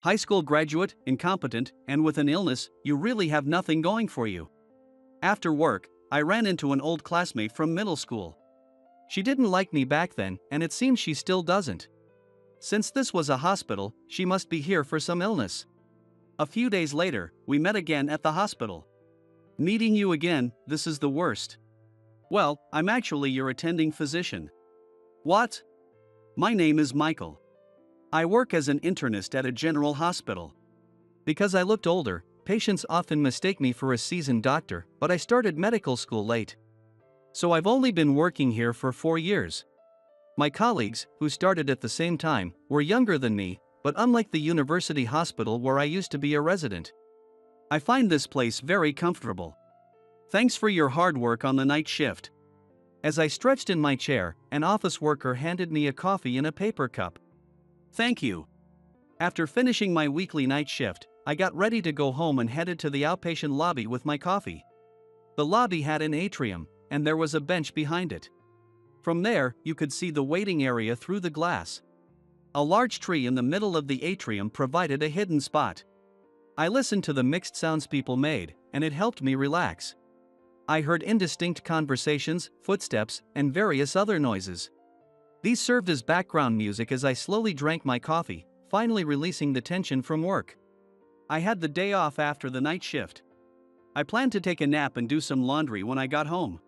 High school graduate, incompetent, and with an illness, you really have nothing going for you. After work, I ran into an old classmate from middle school. She didn't like me back then, and it seems she still doesn't. Since this was a hospital, she must be here for some illness. A few days later, we met again at the hospital. Meeting you again, this is the worst. Well, I'm actually your attending physician. What? My name is Michael. I work as an internist at a general hospital. Because I looked older, patients often mistake me for a seasoned doctor, but I started medical school late. So I've only been working here for 4 years. My colleagues, who started at the same time, were younger than me, but unlike the university hospital where I used to be a resident. I find this place very comfortable. Thanks for your hard work on the night shift. As I stretched in my chair, an office worker handed me a coffee in a paper cup. Thank you. After finishing my weekly night shift, I got ready to go home and headed to the outpatient lobby with my coffee. The lobby had an atrium, and there was a bench behind it. From there, you could see the waiting area through the glass. A large tree in the middle of the atrium provided a hidden spot. I listened to the mixed sounds people made, and it helped me relax. I heard indistinct conversations, footsteps, and various other noises. These served as background music as I slowly drank my coffee, finally releasing the tension from work. I had the day off after the night shift. I planned to take a nap and do some laundry when I got home.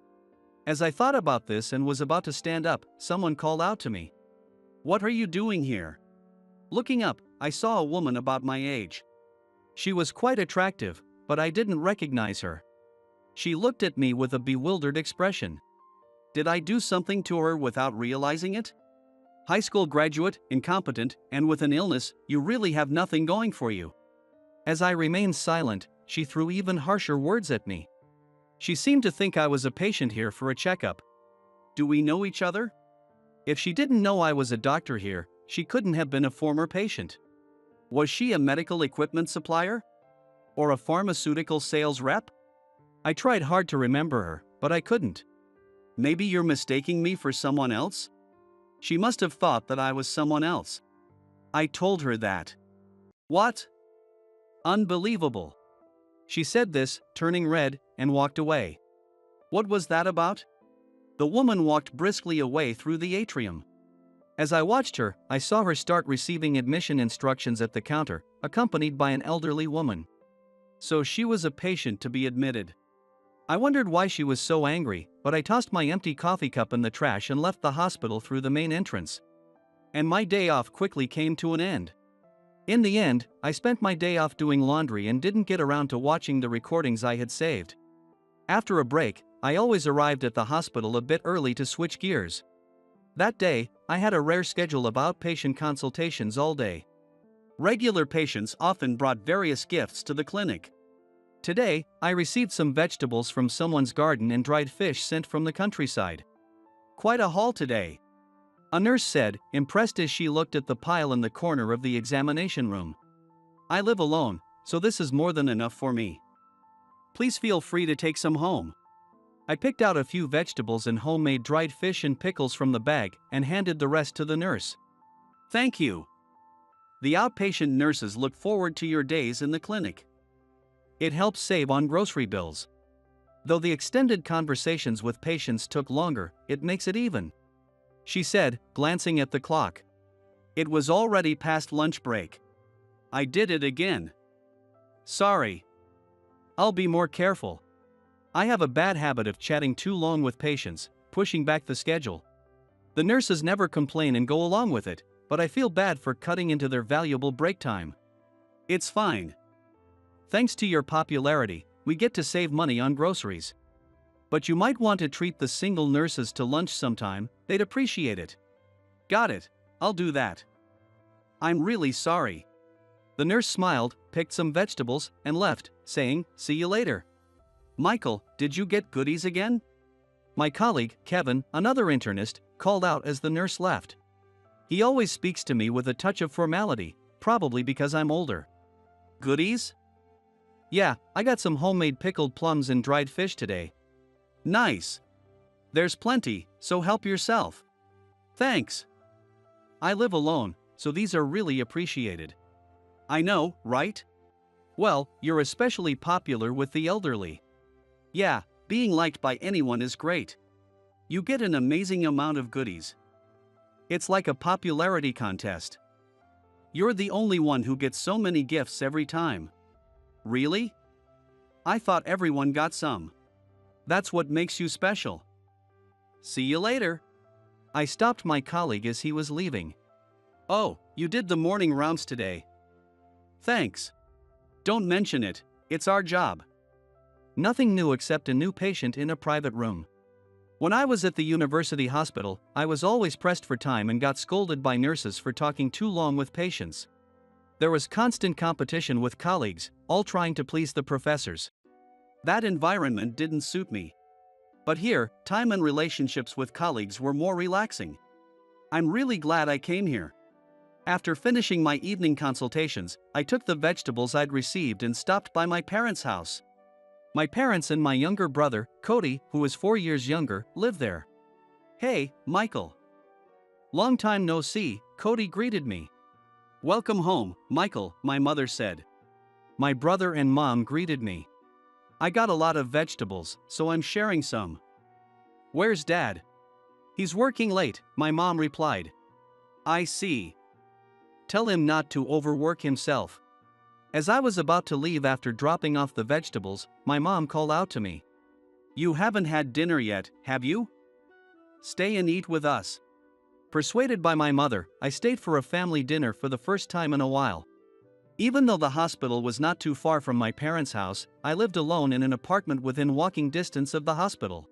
As I thought about this and was about to stand up, someone called out to me. "What are you doing here?" Looking up, I saw a woman about my age. She was quite attractive, but I didn't recognize her. She looked at me with a bewildered expression. Did I do something to her without realizing it? High school graduate, incompetent, and with an illness, you really have nothing going for you. As I remained silent, she threw even harsher words at me. She seemed to think I was a patient here for a checkup. Do we know each other? If she didn't know I was a doctor here, she couldn't have been a former patient. Was she a medical equipment supplier? Or a pharmaceutical sales rep? I tried hard to remember her, but I couldn't. Maybe you're mistaking me for someone else? She must have thought that I was someone else. I told her that. What? Unbelievable. She said this, turning red, and walked away. What was that about? The woman walked briskly away through the atrium. As I watched her, I saw her start receiving admission instructions at the counter, accompanied by an elderly woman. So she was a patient to be admitted. I wondered why she was so angry, but I tossed my empty coffee cup in the trash and left the hospital through the main entrance. And my day off quickly came to an end. In the end, I spent my day off doing laundry and didn't get around to watching the recordings I had saved. After a break, I always arrived at the hospital a bit early to switch gears. That day, I had a rare schedule of outpatient consultations all day. Regular patients often brought various gifts to the clinic. Today, I received some vegetables from someone's garden and dried fish sent from the countryside. Quite a haul today. A nurse said, impressed as she looked at the pile in the corner of the examination room. I live alone, so this is more than enough for me. Please feel free to take some home. I picked out a few vegetables and homemade dried fish and pickles from the bag and handed the rest to the nurse. Thank you. The outpatient nurses look forward to your days in the clinic. It helps save on grocery bills. Though the extended conversations with patients took longer, it makes it even. She said, glancing at the clock. It was already past lunch break. I did it again. Sorry. I'll be more careful. I have a bad habit of chatting too long with patients, pushing back the schedule. The nurses never complain and go along with it, but I feel bad for cutting into their valuable break time. It's fine. Thanks to your popularity, we get to save money on groceries. But you might want to treat the single nurses to lunch sometime, they'd appreciate it. Got it, I'll do that. I'm really sorry. The nurse smiled, picked some vegetables, and left, saying, see you later. Michael, did you get goodies again? My colleague, Kevin, another internist, called out as the nurse left. He always speaks to me with a touch of formality, probably because I'm older. Goodies? Yeah, I got some homemade pickled plums and dried fish today. Nice. There's plenty, so help yourself. Thanks. I live alone, so these are really appreciated. I know, right? Well, you're especially popular with the elderly. Yeah, being liked by anyone is great. You get an amazing amount of goodies. It's like a popularity contest. You're the only one who gets so many gifts every time. Really? I thought everyone got some. That's what makes you special. See you later. I stopped my colleague as he was leaving. Oh, you did the morning rounds today. Thanks. Don't mention it, it's our job. Nothing new except a new patient in a private room. When I was at the university hospital, I was always pressed for time and got scolded by nurses for talking too long with patients. There was constant competition with colleagues, all trying to please the professors. That environment didn't suit me. But here, time and relationships with colleagues were more relaxing. I'm really glad I came here. After finishing my evening consultations, I took the vegetables I'd received and stopped by my parents' house. My parents and my younger brother, Cody, who is 4 years younger, live there. Hey, Michael. Long time no see, Cody greeted me. Welcome home, Michael, my mother said. My brother and mom greeted me. I got a lot of vegetables, so I'm sharing some. Where's Dad? He's working late, my mom replied. I see. Tell him not to overwork himself. As I was about to leave after dropping off the vegetables, my mom called out to me. You haven't had dinner yet, have you? Stay and eat with us. Persuaded by my mother, I stayed for a family dinner for the first time in a while. Even though the hospital was not too far from my parents' house, I lived alone in an apartment within walking distance of the hospital.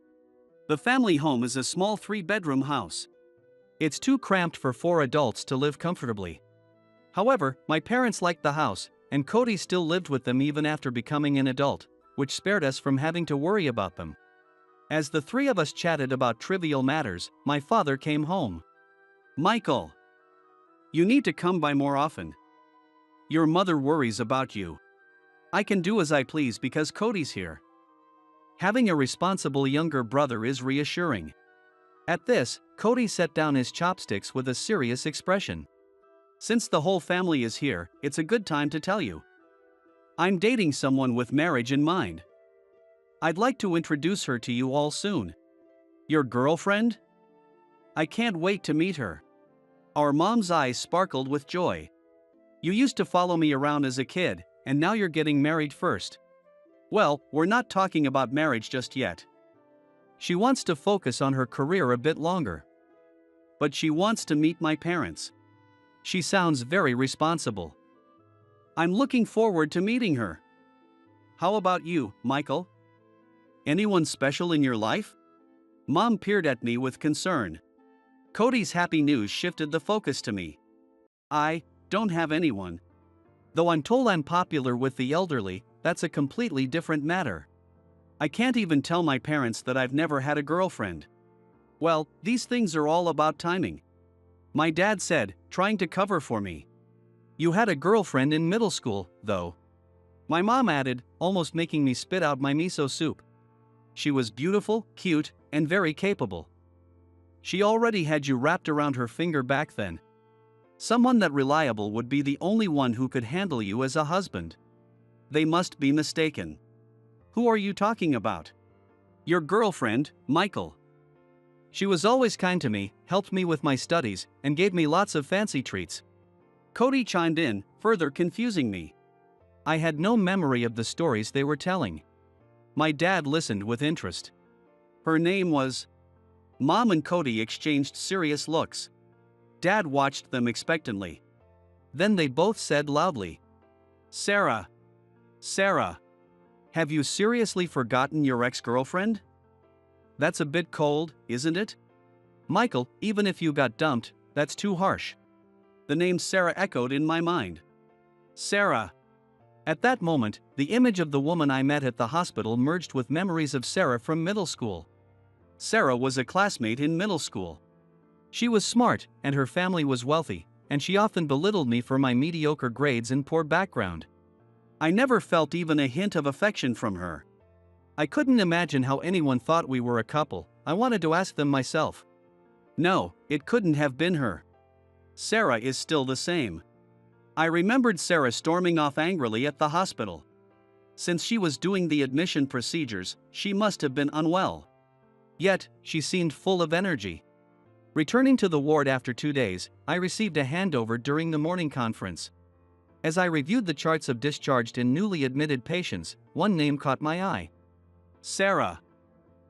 The family home is a small 3-bedroom house. It's too cramped for 4 adults to live comfortably. However, my parents liked the house, and Cody still lived with them even after becoming an adult, which spared us from having to worry about them. As the 3 of us chatted about trivial matters, my father came home. Michael, you need to come by more often. Your mother worries about you. I can do as I please because Cody's here. Having a responsible younger brother is reassuring. At this, Cody set down his chopsticks with a serious expression. Since the whole family is here, it's a good time to tell you. I'm dating someone with marriage in mind. I'd like to introduce her to you all soon. Your girlfriend? I can't wait to meet her. Our mom's eyes sparkled with joy. You used to follow me around as a kid, and now you're getting married first. Well, we're not talking about marriage just yet. She wants to focus on her career a bit longer. But she wants to meet my parents. She sounds very responsible. I'm looking forward to meeting her. How about you, Michael? Anyone special in your life? Mom peered at me with concern. Cody's happy news shifted the focus to me. I don't have anyone. Though I'm told I'm popular with the elderly, that's a completely different matter. I can't even tell my parents that I've never had a girlfriend. Well, these things are all about timing. My dad said, trying to cover for me. You had a girlfriend in middle school, though. My mom added, almost making me spit out my miso soup. She was beautiful, cute, and very capable. She already had you wrapped around her finger back then. Someone that reliable would be the only one who could handle you as a husband. They must be mistaken. Who are you talking about? Your girlfriend, Michael. She was always kind to me, helped me with my studies, and gave me lots of fancy treats. Cody chimed in, further confusing me. I had no memory of the stories they were telling. My dad listened with interest. Her name was... Mom and Cody exchanged serious looks. Dad watched them expectantly. Then they both said loudly, Sarah. Sarah. Have you seriously forgotten your ex-girlfriend? That's a bit cold, isn't it? Michael, even if you got dumped, that's too harsh. The name Sarah echoed in my mind. Sarah. At that moment, the image of the woman I met at the hospital merged with memories of Sarah from middle school. Sarah was a classmate in middle school. She was smart, and her family was wealthy, and she often belittled me for my mediocre grades and poor background. I never felt even a hint of affection from her. I couldn't imagine how anyone thought we were a couple. I wanted to ask them myself. No, it couldn't have been her. Sarah is still the same. I remembered Sarah storming off angrily at the hospital. Since she was doing the admission procedures, she must have been unwell. Yet, she seemed full of energy. Returning to the ward after 2 days, I received a handover during the morning conference. As I reviewed the charts of discharged and newly admitted patients, one name caught my eye. Sarah.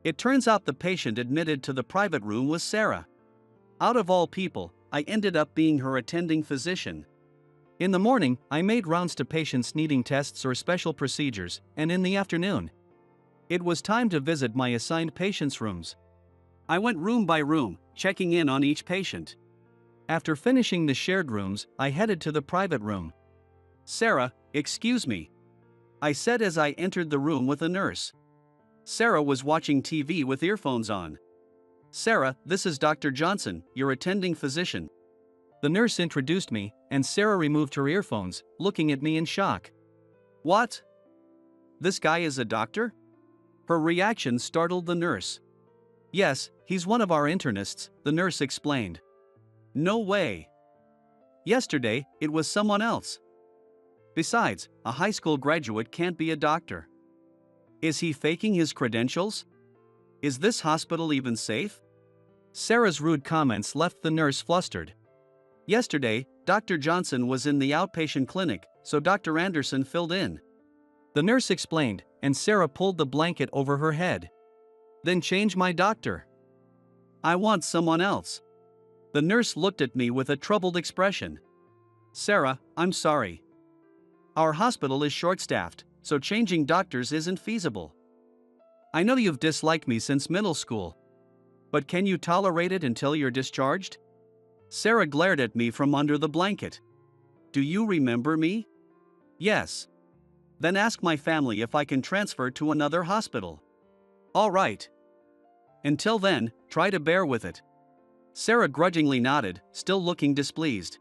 It turns out the patient admitted to the private room was Sarah. Out of all people, I ended up being her attending physician. In the morning, I made rounds to patients needing tests or special procedures, and in the afternoon, it was time to visit my assigned patients' rooms. I went room by room, checking in on each patient. After finishing the shared rooms, I headed to the private room. Sarah, excuse me, I said as I entered the room with a nurse. Sarah was watching TV with earphones on. Sarah, this is Dr. Johnson, your attending physician. The nurse introduced me, and Sarah removed her earphones, looking at me in shock. What? This guy is a doctor? Her reaction startled the nurse. Yes, he's one of our internists, the nurse explained. No way. Yesterday, it was someone else. Besides, a high school graduate can't be a doctor. Is he faking his credentials? Is this hospital even safe? Sarah's rude comments left the nurse flustered. Yesterday, Dr. Johnson was in the outpatient clinic, so Dr. Anderson filled in. The nurse explained, and Sarah pulled the blanket over her head. Then change my doctor. I want someone else. The nurse looked at me with a troubled expression. Sarah, I'm sorry. Our hospital is short-staffed, so changing doctors isn't feasible. I know you've disliked me since middle school. But can you tolerate it until you're discharged? Sarah glared at me from under the blanket. Do you remember me? Yes. Then ask my family if I can transfer to another hospital. All right. Until then, try to bear with it. Sarah grudgingly nodded, still looking displeased.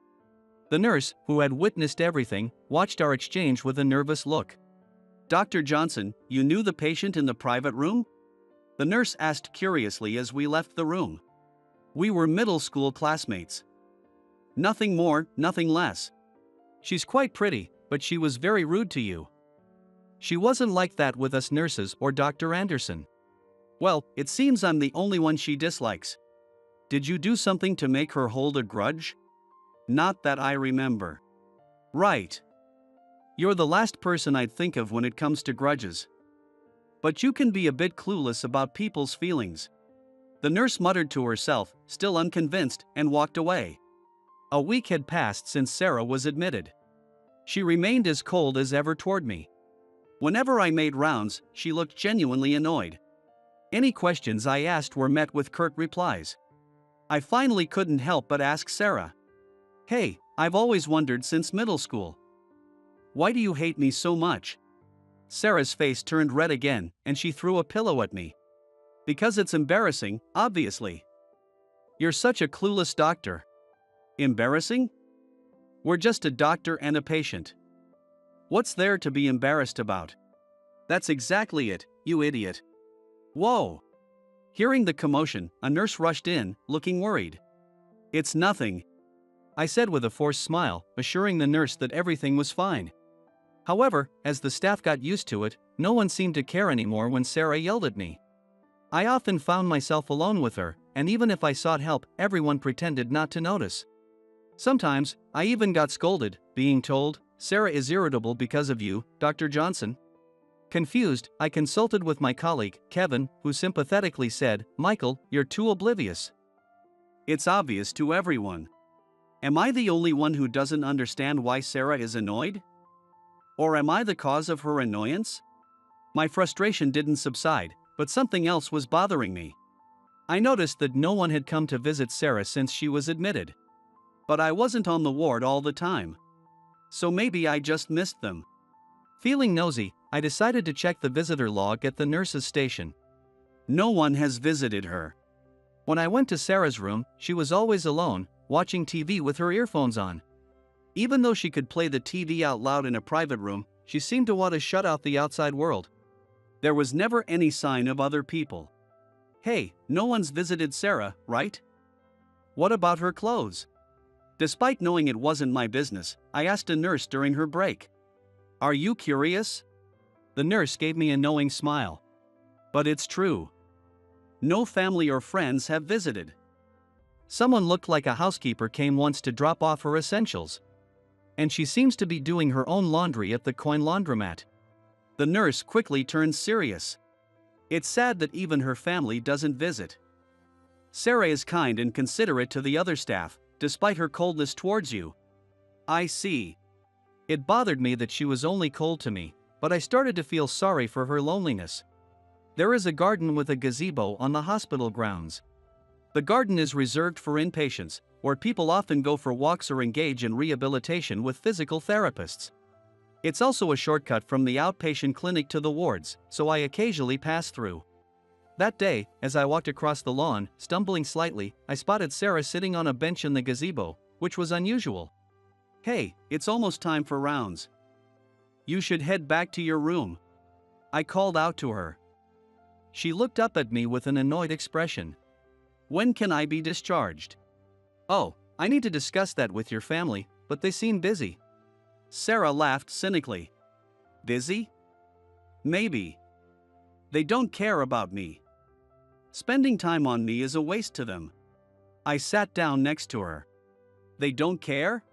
The nurse, who had witnessed everything, watched our exchange with a nervous look. Dr. Johnson, you knew the patient in the private room? The nurse asked curiously as we left the room. We were middle school classmates. Nothing more, nothing less. She's quite pretty, but she was very rude to you. She wasn't like that with us nurses or Dr. Anderson. Well, it seems I'm the only one she dislikes. Did you do something to make her hold a grudge? Not that I remember. Right. You're the last person I'd think of when it comes to grudges. But you can be a bit clueless about people's feelings. The nurse muttered to herself, still unconvinced, and walked away. A week had passed since Sarah was admitted. She remained as cold as ever toward me. Whenever I made rounds, she looked genuinely annoyed. Any questions I asked were met with curt replies. I finally couldn't help but ask Sarah. Hey, I've always wondered since middle school. Why do you hate me so much? Sarah's face turned red again, and she threw a pillow at me. Because it's embarrassing, obviously. You're such a clueless doctor. Embarrassing? We're just a doctor and a patient. What's there to be embarrassed about? That's exactly it, you idiot. Whoa! Hearing the commotion, a nurse rushed in, looking worried. It's nothing, I said with a forced smile, assuring the nurse that everything was fine. However, as the staff got used to it, no one seemed to care anymore when Sarah yelled at me. I often found myself alone with her, and even if I sought help, everyone pretended not to notice. Sometimes, I even got scolded, being told, Sarah is irritable because of you, Dr. Johnson. Confused, I consulted with my colleague, Kevin, who sympathetically said, Michael, you're too oblivious. It's obvious to everyone. Am I the only one who doesn't understand why Sarah is annoyed? Or am I the cause of her annoyance? My frustration didn't subside, but something else was bothering me. I noticed that no one had come to visit Sarah since she was admitted. But I wasn't on the ward all the time. So maybe I just missed them. Feeling nosy, I decided to check the visitor log at the nurse's station. No one has visited her. When I went to Sarah's room, she was always alone, watching TV with her earphones on. Even though she could play the TV out loud in a private room, she seemed to want to shut out the outside world. There was never any sign of other people. Hey, no one's visited Sarah, right? What about her clothes? Despite knowing it wasn't my business, I asked a nurse during her break. "Are you curious?" The nurse gave me a knowing smile. "But it's true. No family or friends have visited. Someone looked like a housekeeper came once to drop off her essentials. And she seems to be doing her own laundry at the coin laundromat." The nurse quickly turned serious. "It's sad that even her family doesn't visit. Sarah is kind and considerate to the other staff, despite her coldness towards you." "I see." It bothered me that she was only cold to me, but I started to feel sorry for her loneliness. There is a garden with a gazebo on the hospital grounds. The garden is reserved for inpatients, where people often go for walks or engage in rehabilitation with physical therapists. It's also a shortcut from the outpatient clinic to the wards, so I occasionally pass through. That day, as I walked across the lawn, stumbling slightly, I spotted Sarah sitting on a bench in the gazebo, which was unusual. "Hey, it's almost time for rounds. You should head back to your room," I called out to her. She looked up at me with an annoyed expression. "When can I be discharged?" "Oh, I need to discuss that with your family, but they seem busy." Sarah laughed cynically. "Busy? Maybe. They don't care about me. Spending time on me is a waste to them." I sat down next to her. "They don't care?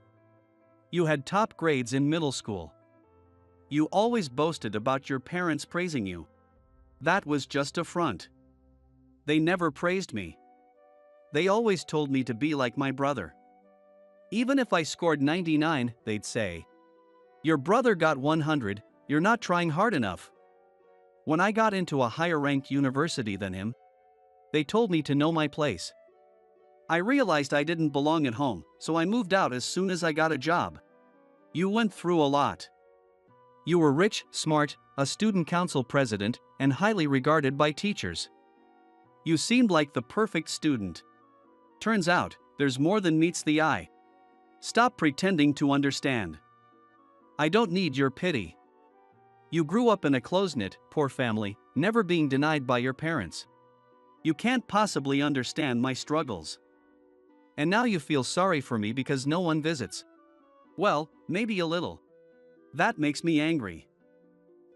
You had top grades in middle school. You always boasted about your parents praising you. That was just a front. They never praised me. They always told me to be like my brother. Even if I scored 99, they'd say, 'Your brother got 100, you're not trying hard enough.' When I got into a higher-ranked university than him, they told me to know my place. I realized I didn't belong at home, so I moved out as soon as I got a job." "You went through a lot. You were rich, smart, a student council president, and highly regarded by teachers. You seemed like the perfect student. Turns out, there's more than meets the eye. Stop pretending to understand. I don't need your pity. You grew up in a close-knit, poor family, never being denied by your parents. You can't possibly understand my struggles. And now you feel sorry for me because no one visits. Well, maybe a little. That makes me angry.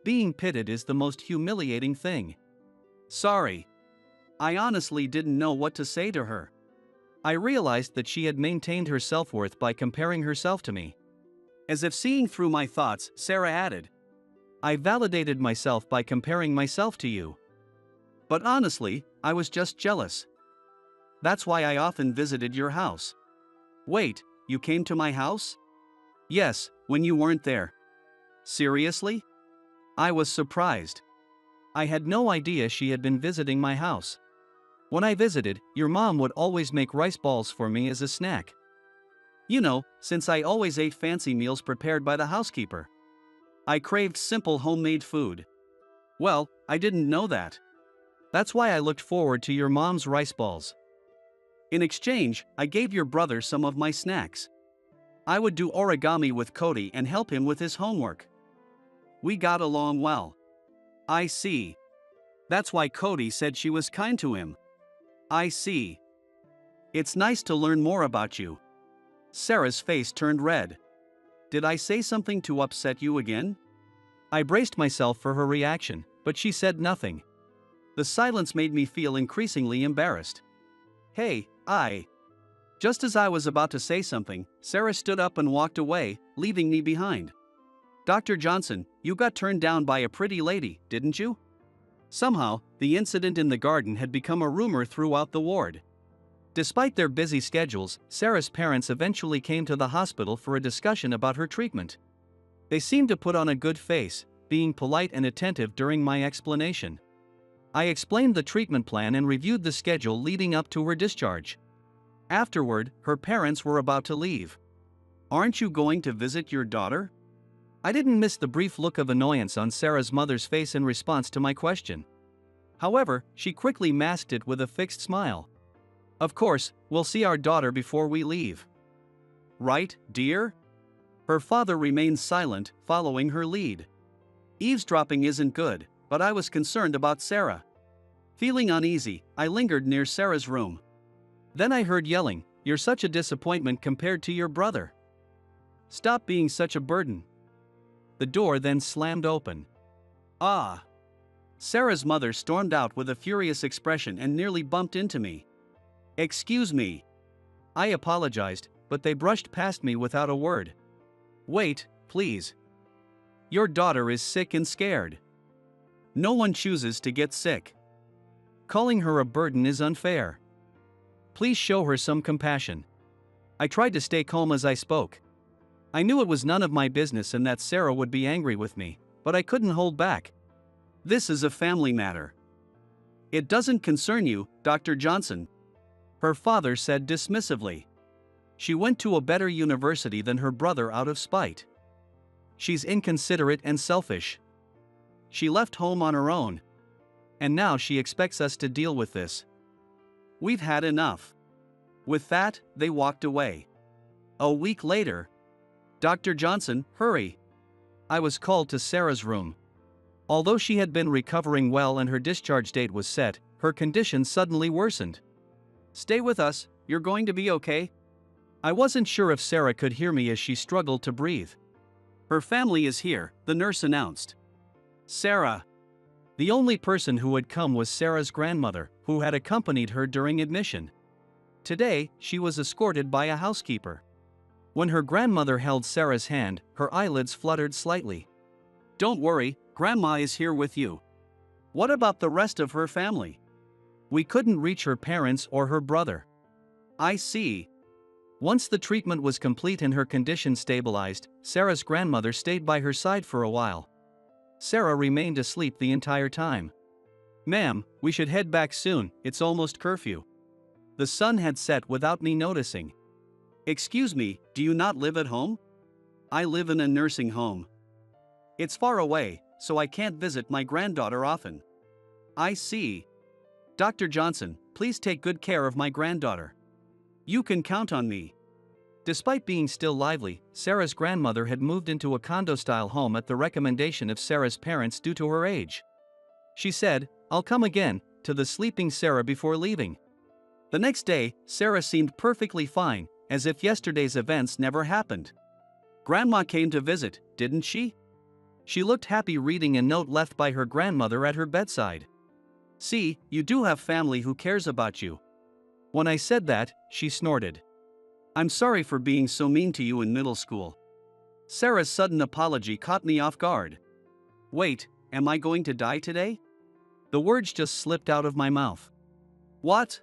Being pitied is the most humiliating thing. Sorry. I honestly didn't know what to say to her. I realized that she had maintained her self-worth by comparing herself to me. As if seeing through my thoughts, Sarah added, "I validated myself by comparing myself to you. But honestly, I was just jealous. That's why I often visited your house." "Wait, you came to my house?" "Yes, when you weren't there." "Seriously?" I was surprised. I had no idea she had been visiting my house. "When I visited, your mom would always make rice balls for me as a snack. You know, since I always ate fancy meals prepared by the housekeeper. I craved simple homemade food." "Well, I didn't know that. That's why I looked forward to your mom's rice balls. In exchange, I gave your brother some of my snacks. I would do origami with Cody and help him with his homework. We got along well." "I see. That's why Cody said she was kind to him." "I see. It's nice to learn more about you." Sarah's face turned red. "Did I say something to upset you again?" I braced myself for her reaction, but she said nothing. The silence made me feel increasingly embarrassed. "Hey, Just as I was about to say something, Sarah stood up and walked away, leaving me behind. "Dr. Johnson, you got turned down by a pretty lady, didn't you?" Somehow, the incident in the garden had become a rumor throughout the ward. Despite their busy schedules, Sarah's parents eventually came to the hospital for a discussion about her treatment. They seemed to put on a good face, being polite and attentive during my explanation. I explained the treatment plan and reviewed the schedule leading up to her discharge. Afterward, her parents were about to leave. "Aren't you going to visit your daughter?" I didn't miss the brief look of annoyance on Sarah's mother's face in response to my question. However, she quickly masked it with a fixed smile. "Of course, we'll see our daughter before we leave." "Right, dear?" Her father remained silent, following her lead. Eavesdropping isn't good, but I was concerned about Sarah. Feeling uneasy, I lingered near Sarah's room. Then I heard yelling, You're such a disappointment compared to your brother. Stop being such a burden." The door then slammed open. "Ah!" Sarah's mother stormed out with a furious expression and nearly bumped into me. "Excuse me." I apologized, but they brushed past me without a word. "Wait, please. Your daughter is sick and scared. No one chooses to get sick. Calling her a burden is unfair. Please show her some compassion." I tried to stay calm as I spoke. I knew it was none of my business and that Sarah would be angry with me, but I couldn't hold back. "This is a family matter. It doesn't concern you, Dr. Johnson," her father said dismissively. "She went to a better university than her brother out of spite. She's inconsiderate and selfish. She left home on her own. And now she expects us to deal with this. We've had enough." With that, they walked away. A week later, "Dr. Johnson, hurry." I was called to Sarah's room. Although she had been recovering well and her discharge date was set, her condition suddenly worsened. "Stay with us, you're going to be okay." I wasn't sure if Sarah could hear me as she struggled to breathe. "Her family is here," the nurse announced. "Sarah." The only person who had come was Sarah's grandmother, who had accompanied her during admission. Today, she was escorted by a housekeeper. When her grandmother held Sarah's hand, her eyelids fluttered slightly. "Don't worry, Grandma is here with you." "What about the rest of her family?" "We couldn't reach her parents or her brother." "I see." Once the treatment was complete and her condition stabilized, Sarah's grandmother stayed by her side for a while. Sarah remained asleep the entire time. "Ma'am, we should head back soon, it's almost curfew." The sun had set without me noticing. "Excuse me, do you not live at home?" "I live in a nursing home. It's far away, so I can't visit my granddaughter often." "I see. Dr. Johnson, please take good care of my granddaughter." "You can count on me." Despite being still lively, Sarah's grandmother had moved into a condo-style home at the recommendation of Sarah's parents due to her age. She said, "I'll come again," to the sleeping Sarah before leaving. The next day, Sarah seemed perfectly fine, as if yesterday's events never happened. "Grandma came to visit, didn't she?" She looked happy reading a note left by her grandmother at her bedside. "See, you do have family who cares about you." When I said that, she snorted. "I'm sorry for being so mean to you in middle school." Sarah's sudden apology caught me off guard. "Wait, am I going to die today?" The words just slipped out of my mouth. "What?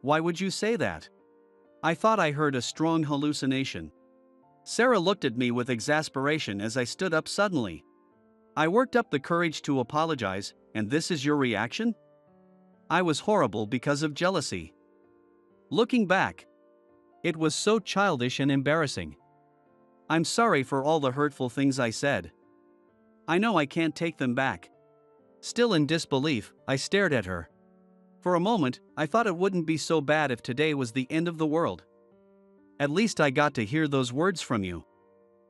Why would you say that?" I thought I heard a strong hallucination. Sarah looked at me with exasperation as I stood up suddenly. I worked up the courage to apologize, and this is your reaction? I was horrible because of jealousy. Looking back, it was so childish and embarrassing. I'm sorry for all the hurtful things I said. I know I can't take them back. Still in disbelief, I stared at her. For a moment, I thought it wouldn't be so bad if today was the end of the world. At least I got to hear those words from you.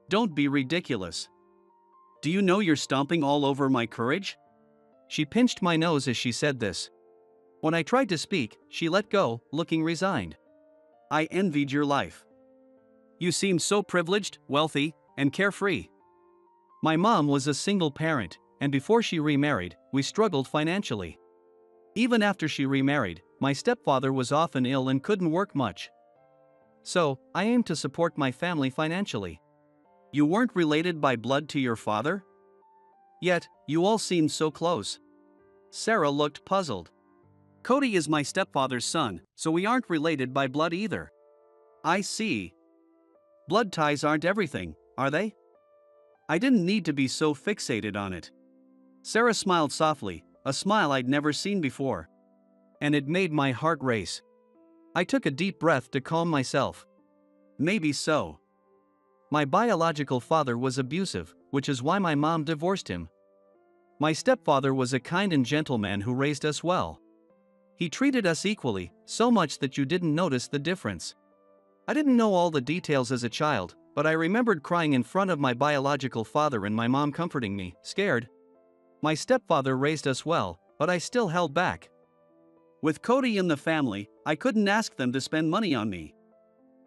Don't be ridiculous. Do you know you're stomping all over my courage? She pinched my nose as she said this. When I tried to speak, she let go, looking resigned. I envied your life. You seem so privileged, wealthy, and carefree. My mom was a single parent, and before she remarried, we struggled financially. Even after she remarried, my stepfather was often ill and couldn't work much. So, I aimed to support my family financially. You weren't related by blood to your father? Yet, you all seemed so close. Sarah looked puzzled. Cody is my stepfather's son, so we aren't related by blood either. I see. Blood ties aren't everything, are they? I didn't need to be so fixated on it. Sarah smiled softly, a smile I'd never seen before. And it made my heart race. I took a deep breath to calm myself. Maybe so. My biological father was abusive, which is why my mom divorced him. My stepfather was a kind and gentle man who raised us well. He treated us equally, so much that you didn't notice the difference. I didn't know all the details as a child, but I remembered crying in front of my biological father and my mom comforting me, scared. My stepfather raised us well, but I still held back. With Cody in the family, I couldn't ask them to spend money on me.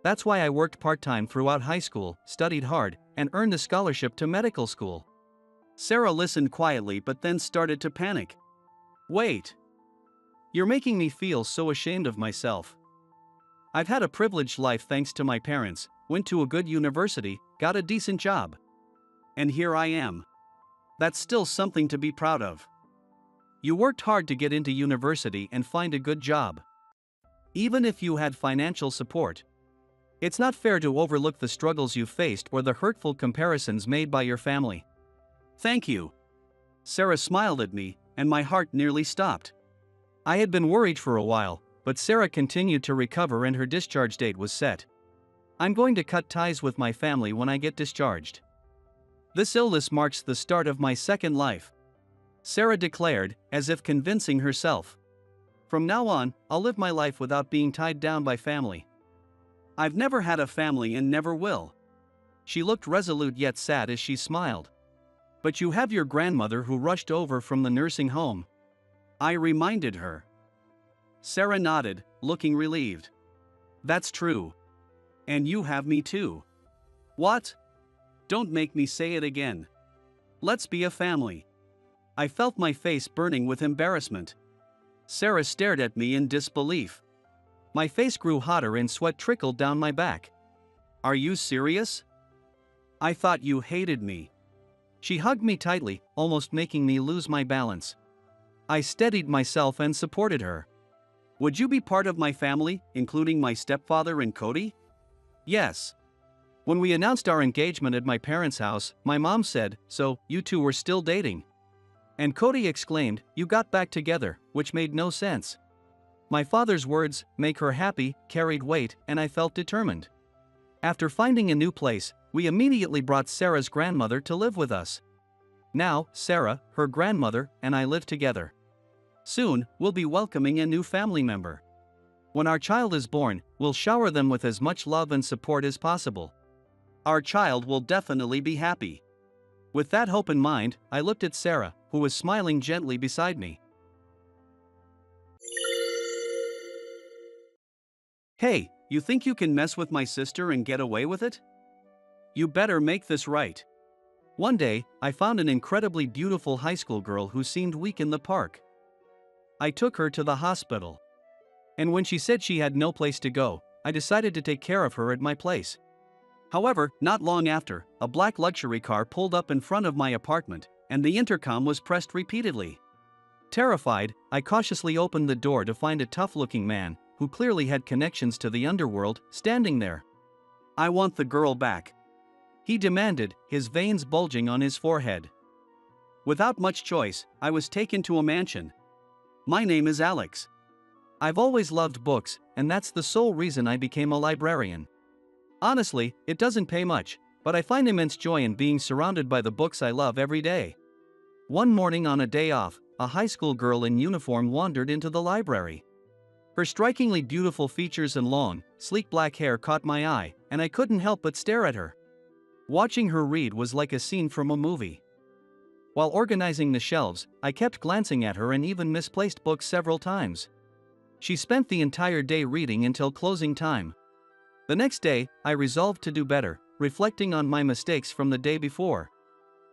That's why I worked part-time throughout high school, studied hard, and earned a scholarship to medical school. Sarah listened quietly but then started to panic. Wait. You're making me feel so ashamed of myself. I've had a privileged life thanks to my parents, went to a good university, got a decent job. And here I am. That's still something to be proud of. You worked hard to get into university and find a good job. Even if you had financial support. It's not fair to overlook the struggles you faced or the hurtful comparisons made by your family. Thank you. Sarah smiled at me, and my heart nearly stopped. I had been worried for a while, but Sarah continued to recover and her discharge date was set. I'm going to cut ties with my family when I get discharged. This illness marks the start of my second life, Sarah declared, as if convincing herself. From now on, I'll live my life without being tied down by family. I've never had a family and never will. She looked resolute yet sad as she smiled. But you have your grandmother who rushed over from the nursing home. I reminded her. Sarah nodded, looking relieved. That's true. And you have me too. What? Don't make me say it again. Let's be a family. I felt my face burning with embarrassment. Sarah stared at me in disbelief. My face grew hotter and sweat trickled down my back. Are you serious? I thought you hated me. She hugged me tightly, almost making me lose my balance. I steadied myself and supported her. Would you be part of my family, including my stepfather and Cody? Yes. When we announced our engagement at my parents' house, my mom said, "So, you two were still dating?" And Cody exclaimed, "You got back together," which made no sense. My father's words, "make her happy," carried weight, and I felt determined. After finding a new place, we immediately brought Sarah's grandmother to live with us. Now, Sarah, her grandmother, and I live together. Soon, we'll be welcoming a new family member. When our child is born, we'll shower them with as much love and support as possible. Our child will definitely be happy. With that hope in mind, I looked at Sarah, who was smiling gently beside me. Hey, you think you can mess with my sister and get away with it? You better make this right. One day, I found an incredibly beautiful high school girl who seemed weak in the park. I took her to the hospital. And when she said she had no place to go, I decided to take care of her at my place. However, not long after, a black luxury car pulled up in front of my apartment, and the intercom was pressed repeatedly. Terrified, I cautiously opened the door to find a tough-looking man, who clearly had connections to the underworld, standing there. I want the girl back, he demanded, his veins bulging on his forehead. Without much choice, I was taken to a mansion. My name is Alex. I've always loved books, and that's the sole reason I became a librarian. Honestly, it doesn't pay much, but I find immense joy in being surrounded by the books I love every day. One morning on a day off, a high school girl in uniform wandered into the library. Her strikingly beautiful features and long, sleek black hair caught my eye, and I couldn't help but stare at her. Watching her read was like a scene from a movie. While organizing the shelves, I kept glancing at her and even misplaced books several times. She spent the entire day reading until closing time. The next day, I resolved to do better, reflecting on my mistakes from the day before.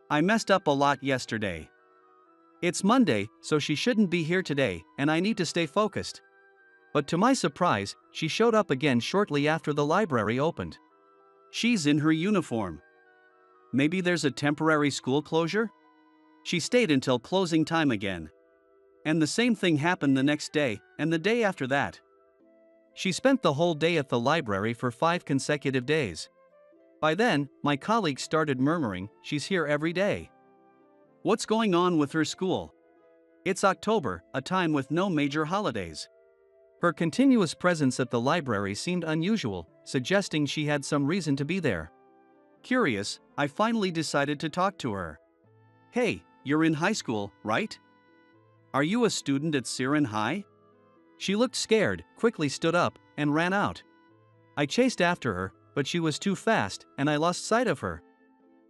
I messed up a lot yesterday. It's Monday, so she shouldn't be here today, and I need to stay focused. But to my surprise, she showed up again shortly after the library opened. She's in her uniform. Maybe there's a temporary school closure? She stayed until closing time again. And the same thing happened the next day, and the day after that. She spent the whole day at the library for 5 consecutive days. By then, my colleagues started murmuring, "She's here every day. What's going on with her school?" It's October, a time with no major holidays. Her continuous presence at the library seemed unusual, suggesting she had some reason to be there. Curious, I finally decided to talk to her. "Hey, you're in high school, right? Are you a student at Siren High?" She looked scared, quickly stood up, and ran out. I chased after her, but she was too fast, and I lost sight of her.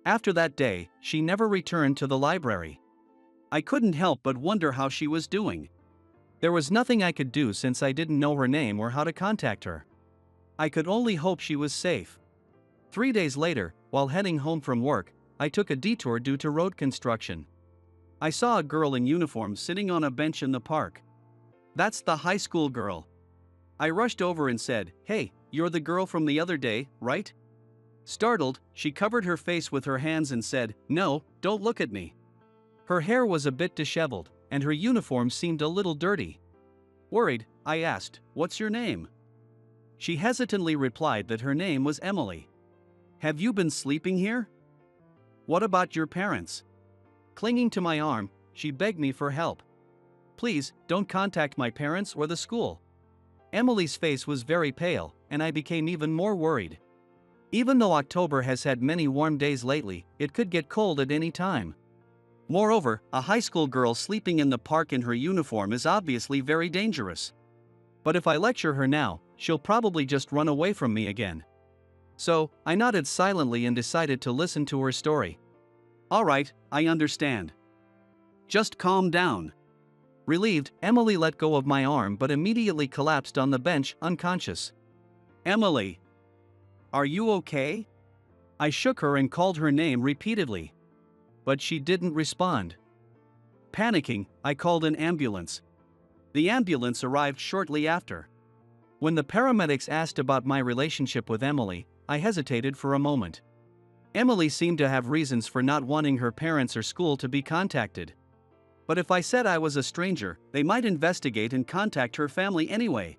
After that day, she never returned to the library. I couldn't help but wonder how she was doing. There was nothing I could do since I didn't know her name or how to contact her. I could only hope she was safe. 3 days later, while heading home from work, I took a detour due to road construction. I saw a girl in uniform sitting on a bench in the park. That's the high school girl. I rushed over and said, "Hey, you're the girl from the other day, right?" Startled, she covered her face with her hands and said, "No, don't look at me." Her hair was a bit disheveled, and her uniform seemed a little dirty. Worried, I asked, "What's your name?" She hesitantly replied that her name was Emily. "Have you been sleeping here? What about your parents?" Clinging to my arm, she begged me for help. "Please, don't contact my parents or the school." Emily's face was very pale, and I became even more worried. Even though October has had many warm days lately, it could get cold at any time. Moreover, a high school girl sleeping in the park in her uniform is obviously very dangerous. But if I lecture her now, she'll probably just run away from me again. So, I nodded silently and decided to listen to her story. "All right, I understand. Just calm down." Relieved, Emily let go of my arm but immediately collapsed on the bench, unconscious. "Emily, are you okay?" I shook her and called her name repeatedly. But she didn't respond. Panicking, I called an ambulance. The ambulance arrived shortly after. When the paramedics asked about my relationship with Emily, I hesitated for a moment. Emily seemed to have reasons for not wanting her parents or school to be contacted. But if I said I was a stranger, they might investigate and contact her family anyway.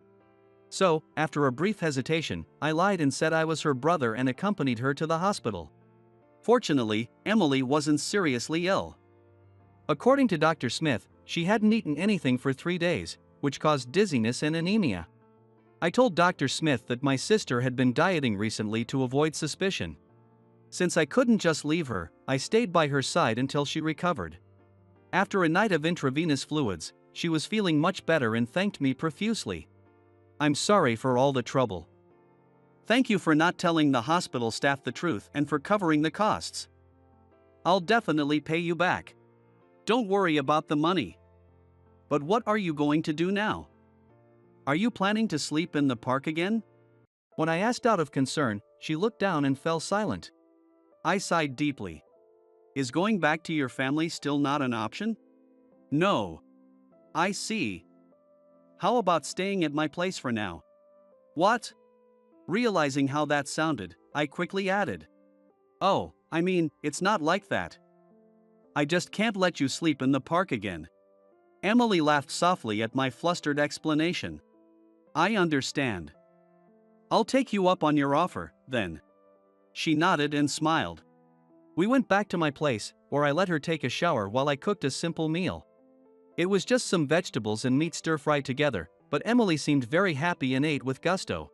So, after a brief hesitation, I lied and said I was her brother and accompanied her to the hospital. Fortunately, Emily wasn't seriously ill. According to Dr. Smith, she hadn't eaten anything for 3 days, which caused dizziness and anemia. I told Dr. Smith that my sister had been dieting recently to avoid suspicion. Since I couldn't just leave her, I stayed by her side until she recovered. After a night of intravenous fluids, she was feeling much better and thanked me profusely. "I'm sorry for all the trouble. Thank you for not telling the hospital staff the truth and for covering the costs. I'll definitely pay you back. Don't worry about the money. But what are you going to do now? Are you planning to sleep in the park again?" When I asked out of concern, she looked down and fell silent. I sighed deeply. "Is going back to your family still not an option?" "No." "I see. How about staying at my place for now?" "What?" Realizing how that sounded, I quickly added, "Oh, I mean, it's not like that. I just can't let you sleep in the park again." Emily laughed softly at my flustered explanation. "I understand. I'll take you up on your offer, then." She nodded and smiled. We went back to my place, where I let her take a shower while I cooked a simple meal. It was just some vegetables and meat stir-fried together, but Emily seemed very happy and ate with gusto.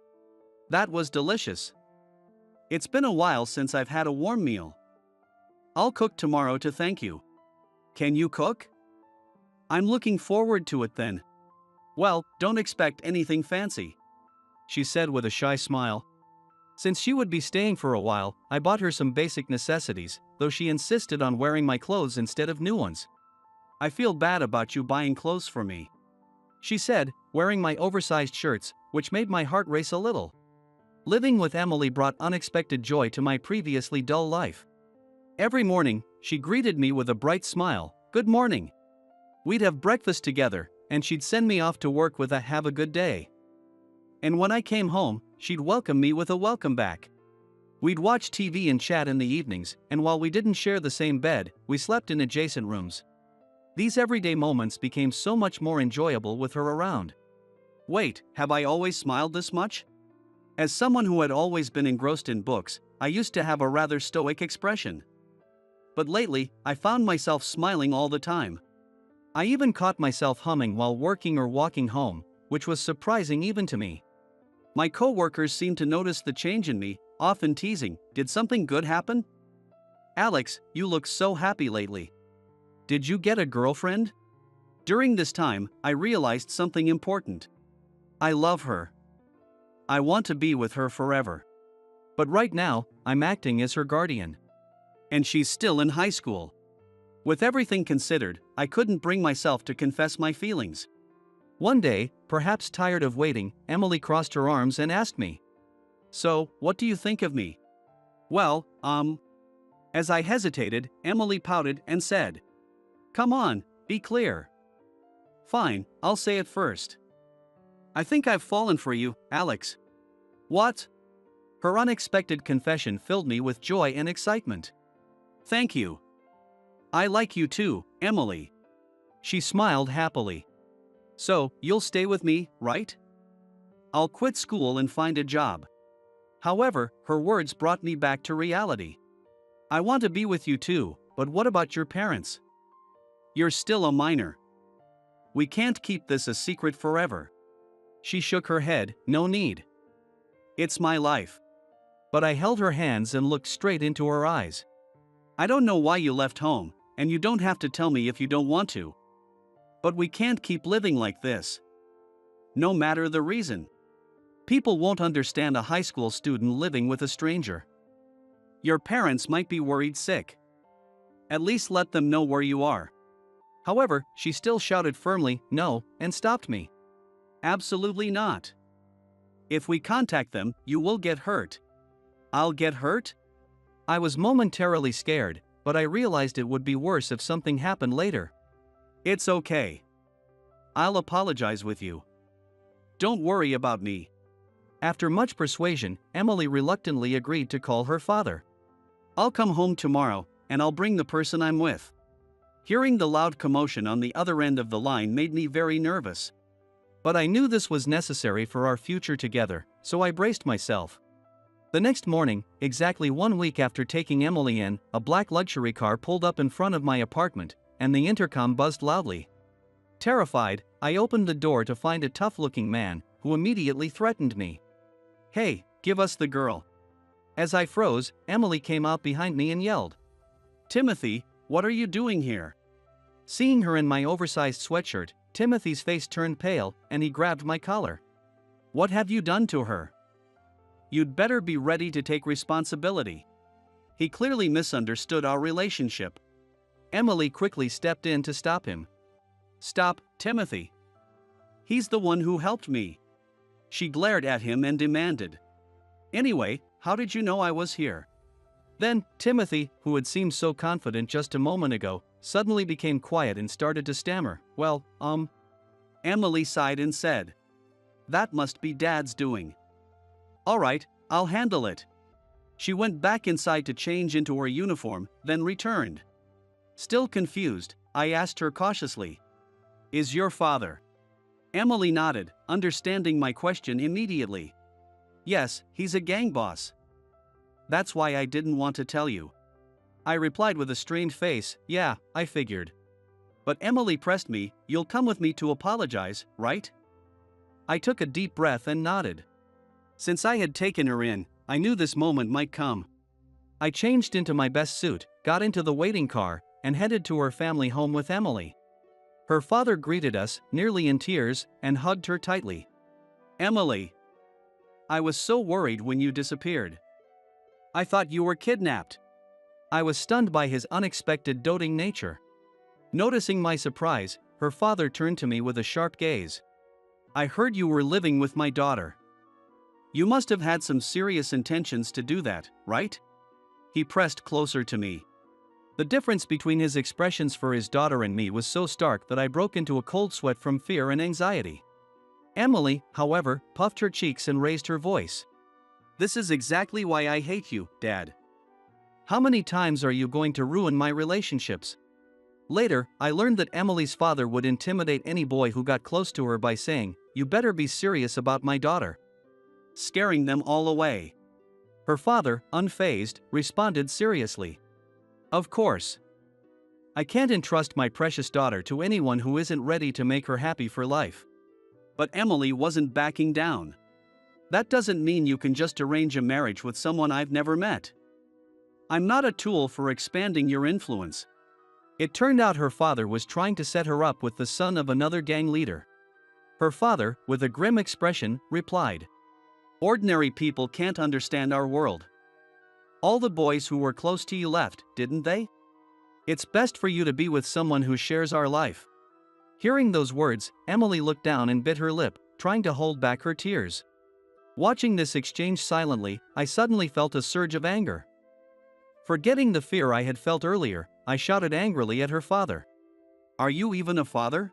That was delicious. "It's been a while since I've had a warm meal. I'll cook tomorrow to thank you." "Can you cook?" "I'm looking forward to it then." "Well, don't expect anything fancy," she said with a shy smile. Since she would be staying for a while, I bought her some basic necessities, though she insisted on wearing my clothes instead of new ones. "I feel bad about you buying clothes for me," she said, wearing my oversized shirts, which made my heart race a little. Living with Emily brought unexpected joy to my previously dull life. Every morning, she greeted me with a bright smile, "Good morning." We'd have breakfast together, and she'd send me off to work with a "have a good day." And when I came home, she'd welcome me with a welcome back. We'd watch TV and chat in the evenings, and while we didn't share the same bed, we slept in adjacent rooms. These everyday moments became so much more enjoyable with her around. Wait, have I always smiled this much? As someone who had always been engrossed in books, I used to have a rather stoic expression. But lately, I found myself smiling all the time. I even caught myself humming while working or walking home, which was surprising even to me. My co-workers seemed to notice the change in me, often teasing, "Did something good happen? Alex, you look so happy lately. Did you get a girlfriend?" During this time, I realized something important. I love her. I want to be with her forever. But right now, I'm acting as her guardian. And she's still in high school. With everything considered, I couldn't bring myself to confess my feelings. One day, perhaps tired of waiting, Emily crossed her arms and asked me, So, what do you think of me? Well, As I hesitated, Emily pouted and said, "Come on, be clear." "Fine, I'll say it first. I think I've fallen for you, Alex." "What?" Her unexpected confession filled me with joy and excitement. "Thank you. I like you too, Emily." She smiled happily. "So, you'll stay with me, right?" "I'll quit school and find a job." However, her words brought me back to reality. "I want to be with you too, but what about your parents? You're still a minor. We can't keep this a secret forever." She shook her head, "No need. It's my life." But I held her hands and looked straight into her eyes. "I don't know why you left home, and you don't have to tell me if you don't want to. But we can't keep living like this. No matter the reason. People won't understand a high school student living with a stranger. Your parents might be worried sick. At least let them know where you are." However, she still shouted firmly, "No," and stopped me. "Absolutely not. If we contact them, you will get hurt." "I'll get hurt?" I was momentarily scared, but I realized it would be worse if something happened later. "It's okay. I'll apologize with you. Don't worry about me." After much persuasion, Emily reluctantly agreed to call her father. "I'll come home tomorrow, and I'll bring the person I'm with." Hearing the loud commotion on the other end of the line made me very nervous. But I knew this was necessary for our future together, so I braced myself. The next morning, exactly 1 week after taking Emily in, a black luxury car pulled up in front of my apartment, and the intercom buzzed loudly. Terrified, I opened the door to find a tough-looking man, who immediately threatened me. "Hey, give us the girl." As I froze, Emily came out behind me and yelled, "Timothy, what are you doing here?" Seeing her in my oversized sweatshirt, Timothy's face turned pale, and he grabbed my collar. "What have you done to her? You'd better be ready to take responsibility." He clearly misunderstood our relationship. Emily quickly stepped in to stop him. "Stop, Timothy. He's the one who helped me." She glared at him and demanded, "Anyway, how did you know I was here?" Then, Timothy, who had seemed so confident just a moment ago, suddenly became quiet and started to stammer. "Well, Emily sighed and said, "That must be Dad's doing." "All right, I'll handle it." She went back inside to change into her uniform, then returned. Still confused, I asked her cautiously, "Is your father?" Emily nodded, understanding my question immediately. "Yes, he's a gang boss. That's why I didn't want to tell you." I replied with a strained face, "Yeah, I figured." But Emily pressed me, "You'll come with me to apologize, right?" I took a deep breath and nodded. Since I had taken her in, I knew this moment might come. I changed into my best suit, got into the waiting car, and headed to her family home with Emily. Her father greeted us, nearly in tears, and hugged her tightly. "Emily, I was so worried when you disappeared. I thought you were kidnapped." I was stunned by his unexpected doting nature. Noticing my surprise, her father turned to me with a sharp gaze. "I heard you were living with my daughter. You must have had some serious intentions to do that, right?" He pressed closer to me. The difference between his expressions for his daughter and me was so stark that I broke into a cold sweat from fear and anxiety. Emily, however, puffed her cheeks and raised her voice. "This is exactly why I hate you, Dad. How many times are you going to ruin my relationships?" Later, I learned that Emily's father would intimidate any boy who got close to her by saying, "You better be serious about my daughter," scaring them all away. Her father, unfazed, responded seriously, "Of course. I can't entrust my precious daughter to anyone who isn't ready to make her happy for life." But Emily wasn't backing down. "That doesn't mean you can just arrange a marriage with someone I've never met. I'm not a tool for expanding your influence." It turned out her father was trying to set her up with the son of another gang leader. Her father, with a grim expression, replied, "Ordinary people can't understand our world. All the boys who were close to you left, didn't they? It's best for you to be with someone who shares our life." Hearing those words, Emily looked down and bit her lip, trying to hold back her tears. Watching this exchange silently, I suddenly felt a surge of anger. Forgetting the fear I had felt earlier, I shouted angrily at her father. Are you even a father?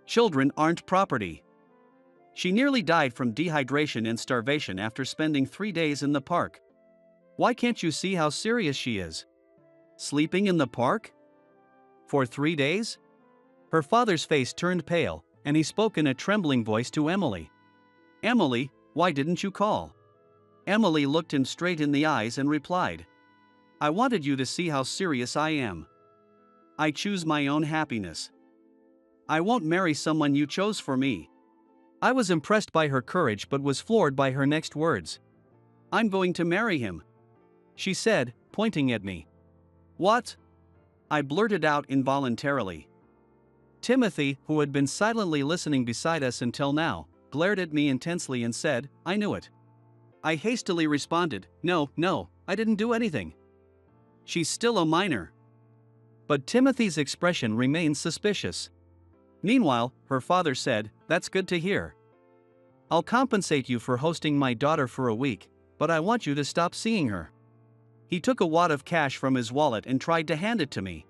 Children aren't property. She nearly died from dehydration and starvation after spending 3 days in the park. Why can't you see how serious she is? Sleeping in the park? For 3 days? Her father's face turned pale, and he spoke in a trembling voice to Emily. Emily, why didn't you call? Emily looked him straight in the eyes and replied. I wanted you to see how serious I am. I choose my own happiness. I won't marry someone you chose for me. I was impressed by her courage but was floored by her next words. I'm going to marry him, she said, pointing at me. What? I blurted out involuntarily. Timothy, who had been silently listening beside us until now, glared at me intensely and said, I knew it. I hastily responded, No, I didn't do anything. She's still a minor. But Timothy's expression remained suspicious. Meanwhile, her father said, That's good to hear. I'll compensate you for hosting my daughter for a week, but I want you to stop seeing her. He took a wad of cash from his wallet and tried to hand it to me.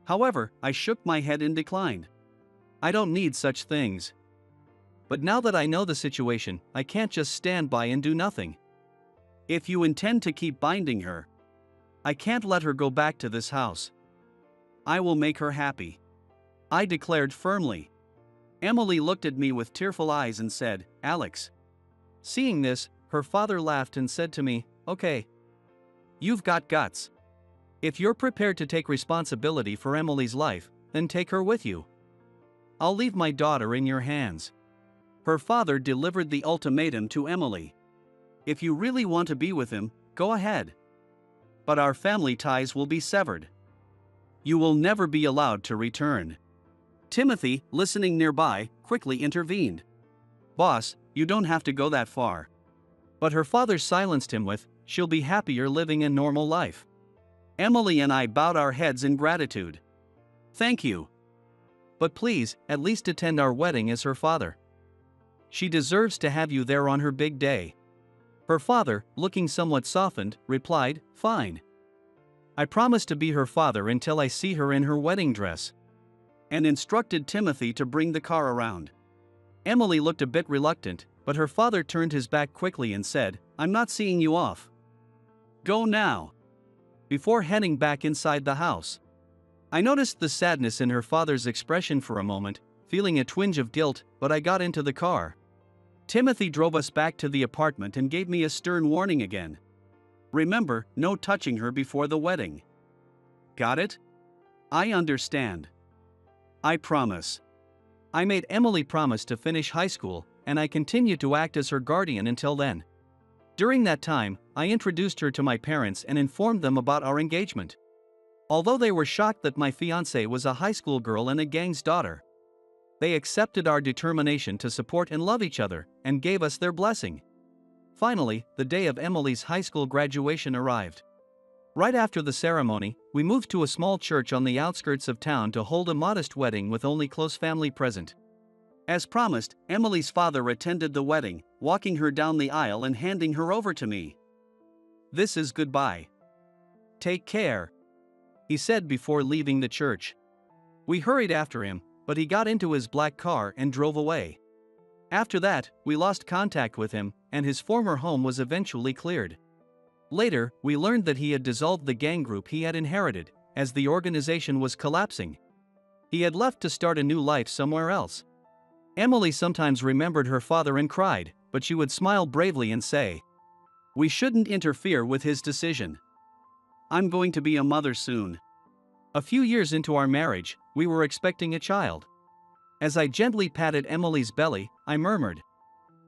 However, I shook my head and declined. I don't need such things. But now that I know the situation, I can't just stand by and do nothing. If you intend to keep binding her, I can't let her go back to this house. I will make her happy, I declared firmly. Emily looked at me with tearful eyes and said, Alex. Seeing this, her father laughed and said to me, Okay. You've got guts. If you're prepared to take responsibility for Emily's life, then take her with you. I'll leave my daughter in your hands. Her father delivered the ultimatum to Emily. If you really want to be with him, go ahead. But our family ties will be severed. You will never be allowed to return. Timothy, listening nearby, quickly intervened. Boss, you don't have to go that far. But her father silenced him with, She'll be happier living a normal life. Emily and I bowed our heads in gratitude. Thank you. But please, at least attend our wedding as her father. She deserves to have you there on her big day. Her father, looking somewhat softened, replied, Fine. I promise to be her father until I see her in her wedding dress. And instructed Timothy to bring the car around. Emily looked a bit reluctant, but her father turned his back quickly and said, I'm not seeing you off. Go now. Before heading back inside the house. I noticed the sadness in her father's expression for a moment, feeling a twinge of guilt, but I got into the car. Timothy drove us back to the apartment and gave me a stern warning again. Remember, no touching her before the wedding. Got it? I understand. I promise. I made Emily promise to finish high school, and I continued to act as her guardian until then. During that time, I introduced her to my parents and informed them about our engagement. Although they were shocked that my fiancée was a high school girl and a gang's daughter, they accepted our determination to support and love each other, and gave us their blessing. Finally, the day of Emily's high school graduation arrived. Right after the ceremony, we moved to a small church on the outskirts of town to hold a modest wedding with only close family present. As promised, Emily's father attended the wedding, walking her down the aisle and handing her over to me. This is goodbye. Take care, he said before leaving the church. We hurried after him, but he got into his black car and drove away. After that, we lost contact with him, and his former home was eventually cleared. Later, we learned that he had dissolved the gang group he had inherited, as the organization was collapsing. He had left to start a new life somewhere else. Emily sometimes remembered her father and cried, but she would smile bravely and say, We shouldn't interfere with his decision. I'm going to be a mother soon. A few years into our marriage, we were expecting a child. As I gently patted Emily's belly, I murmured,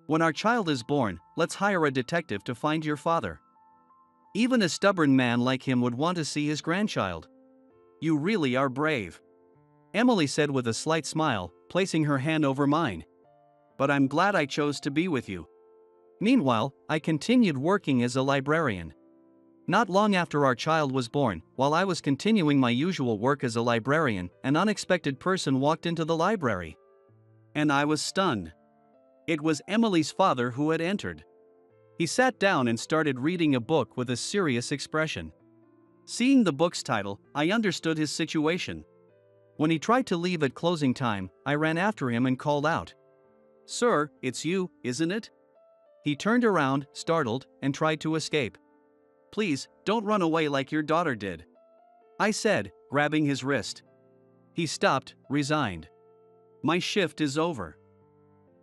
When our child is born, let's hire a detective to find your father. Even a stubborn man like him would want to see his grandchild. You really are brave, Emily said with a slight smile, placing her hand over mine. But I'm glad I chose to be with you. Meanwhile, I continued working as a librarian. Not long after our child was born, while I was continuing my usual work as a librarian, an unexpected person walked into the library. And I was stunned. It was Emily's father who had entered. He sat down and started reading a book with a serious expression. Seeing the book's title, I understood his situation. When he tried to leave at closing time, I ran after him and called out, "Sir, it's you, isn't it?" He turned around, startled, and tried to escape. "Please, don't run away like your daughter did," I said, grabbing his wrist. He stopped, resigned. "My shift is over.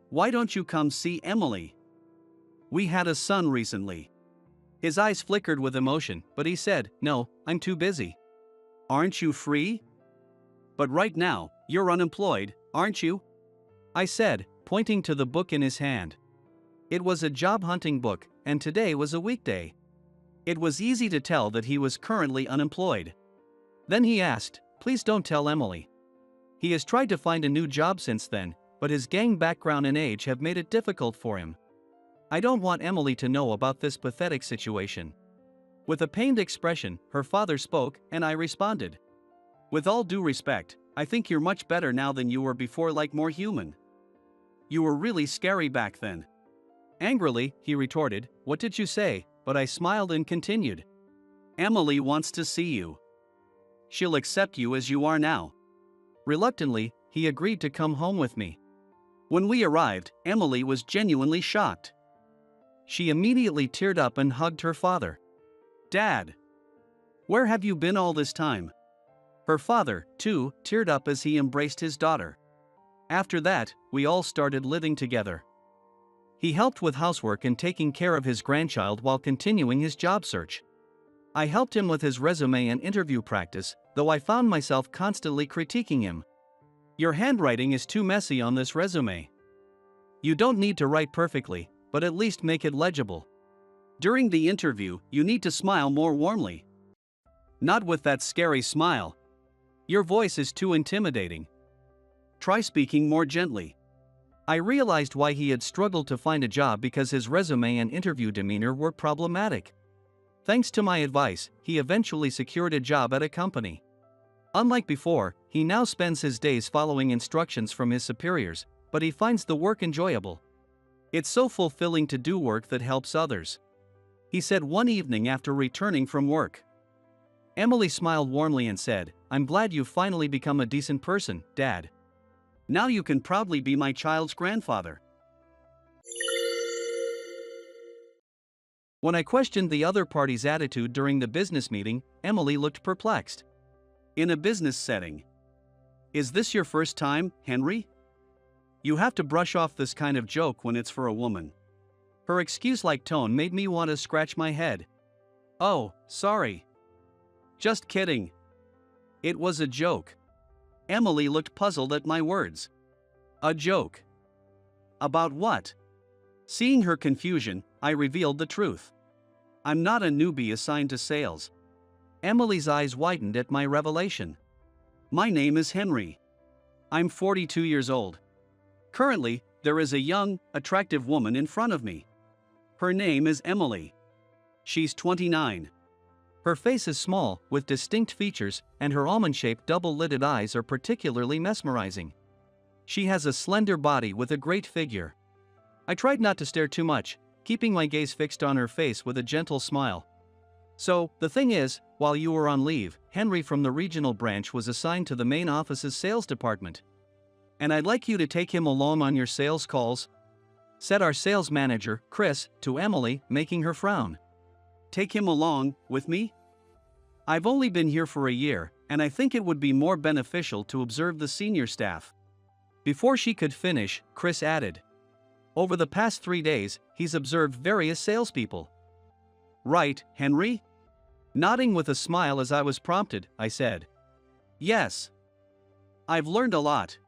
Why don't you come see Emily? We had a son recently." His eyes flickered with emotion, but he said, "No, I'm too busy." "Aren't you free?" "But right now, you're unemployed, aren't you?" I said, pointing to the book in his hand. It was a job-hunting book, and today was a weekday. It was easy to tell that he was currently unemployed. Then he asked, "Please don't tell Emily." He has tried to find a new job since then, but his gang background and age have made it difficult for him. I don't want Emily to know about this pathetic situation. With a pained expression, her father spoke, and I responded, "With all due respect, I think you're much better now than you were before, like more human. You were really scary back then." Angrily, he retorted, "What did you say?" But I smiled and continued, "Emily wants to see you. She'll accept you as you are now." Reluctantly, he agreed to come home with me. When we arrived, Emily was genuinely shocked. She immediately teared up and hugged her father. "Dad, where have you been all this time?" Her father, too, teared up as he embraced his daughter. After that, we all started living together. He helped with housework and taking care of his grandchild while continuing his job search. I helped him with his resume and interview practice, though I found myself constantly critiquing him. "Your handwriting is too messy on this resume. You don't need to write perfectly, but at least make it legible. During the interview, you need to smile more warmly. Not with that scary smile. Your voice is too intimidating. Try speaking more gently." I realized why he had struggled to find a job, because his resume and interview demeanor were problematic. Thanks to my advice, he eventually secured a job at a company. Unlike before, he now spends his days following instructions from his superiors, but he finds the work enjoyable. "It's so fulfilling to do work that helps others," he said one evening after returning from work. Emily smiled warmly and said, "I'm glad you've finally become a decent person, Dad. Now you can proudly be my child's grandfather." When I questioned the other party's attitude during the business meeting, Emily looked perplexed. "In a business setting. Is this your first time, Henry? You have to brush off this kind of joke when it's for a woman." Her excuse-like tone made me want to scratch my head. "Oh, sorry. Just kidding. It was a joke." Emily looked puzzled at my words. "A joke? About what?" Seeing her confusion, I revealed the truth. "I'm not a newbie assigned to sales." Emily's eyes widened at my revelation. "My name is Henry. I'm 42 years old. Currently, there is a young, attractive woman in front of me. Her name is Emily. She's 29. Her face is small, with distinct features, and her almond-shaped double-lidded eyes are particularly mesmerizing. She has a slender body with a great figure." I tried not to stare too much, keeping my gaze fixed on her face with a gentle smile. "So, the thing is, while you were on leave, Henry from the regional branch was assigned to the main office's sales department. And I'd like you to take him along on your sales calls," said our sales manager, Chris, to Emily, making her frown. "Take him along with me? I've only been here for a year, and I think it would be more beneficial to observe the senior staff." Before she could finish, Chris added, "Over the past 3 days, he's observed various salespeople." "Right, Henry?" Nodding with a smile as I was prompted, I said, "Yes. I've learned a lot.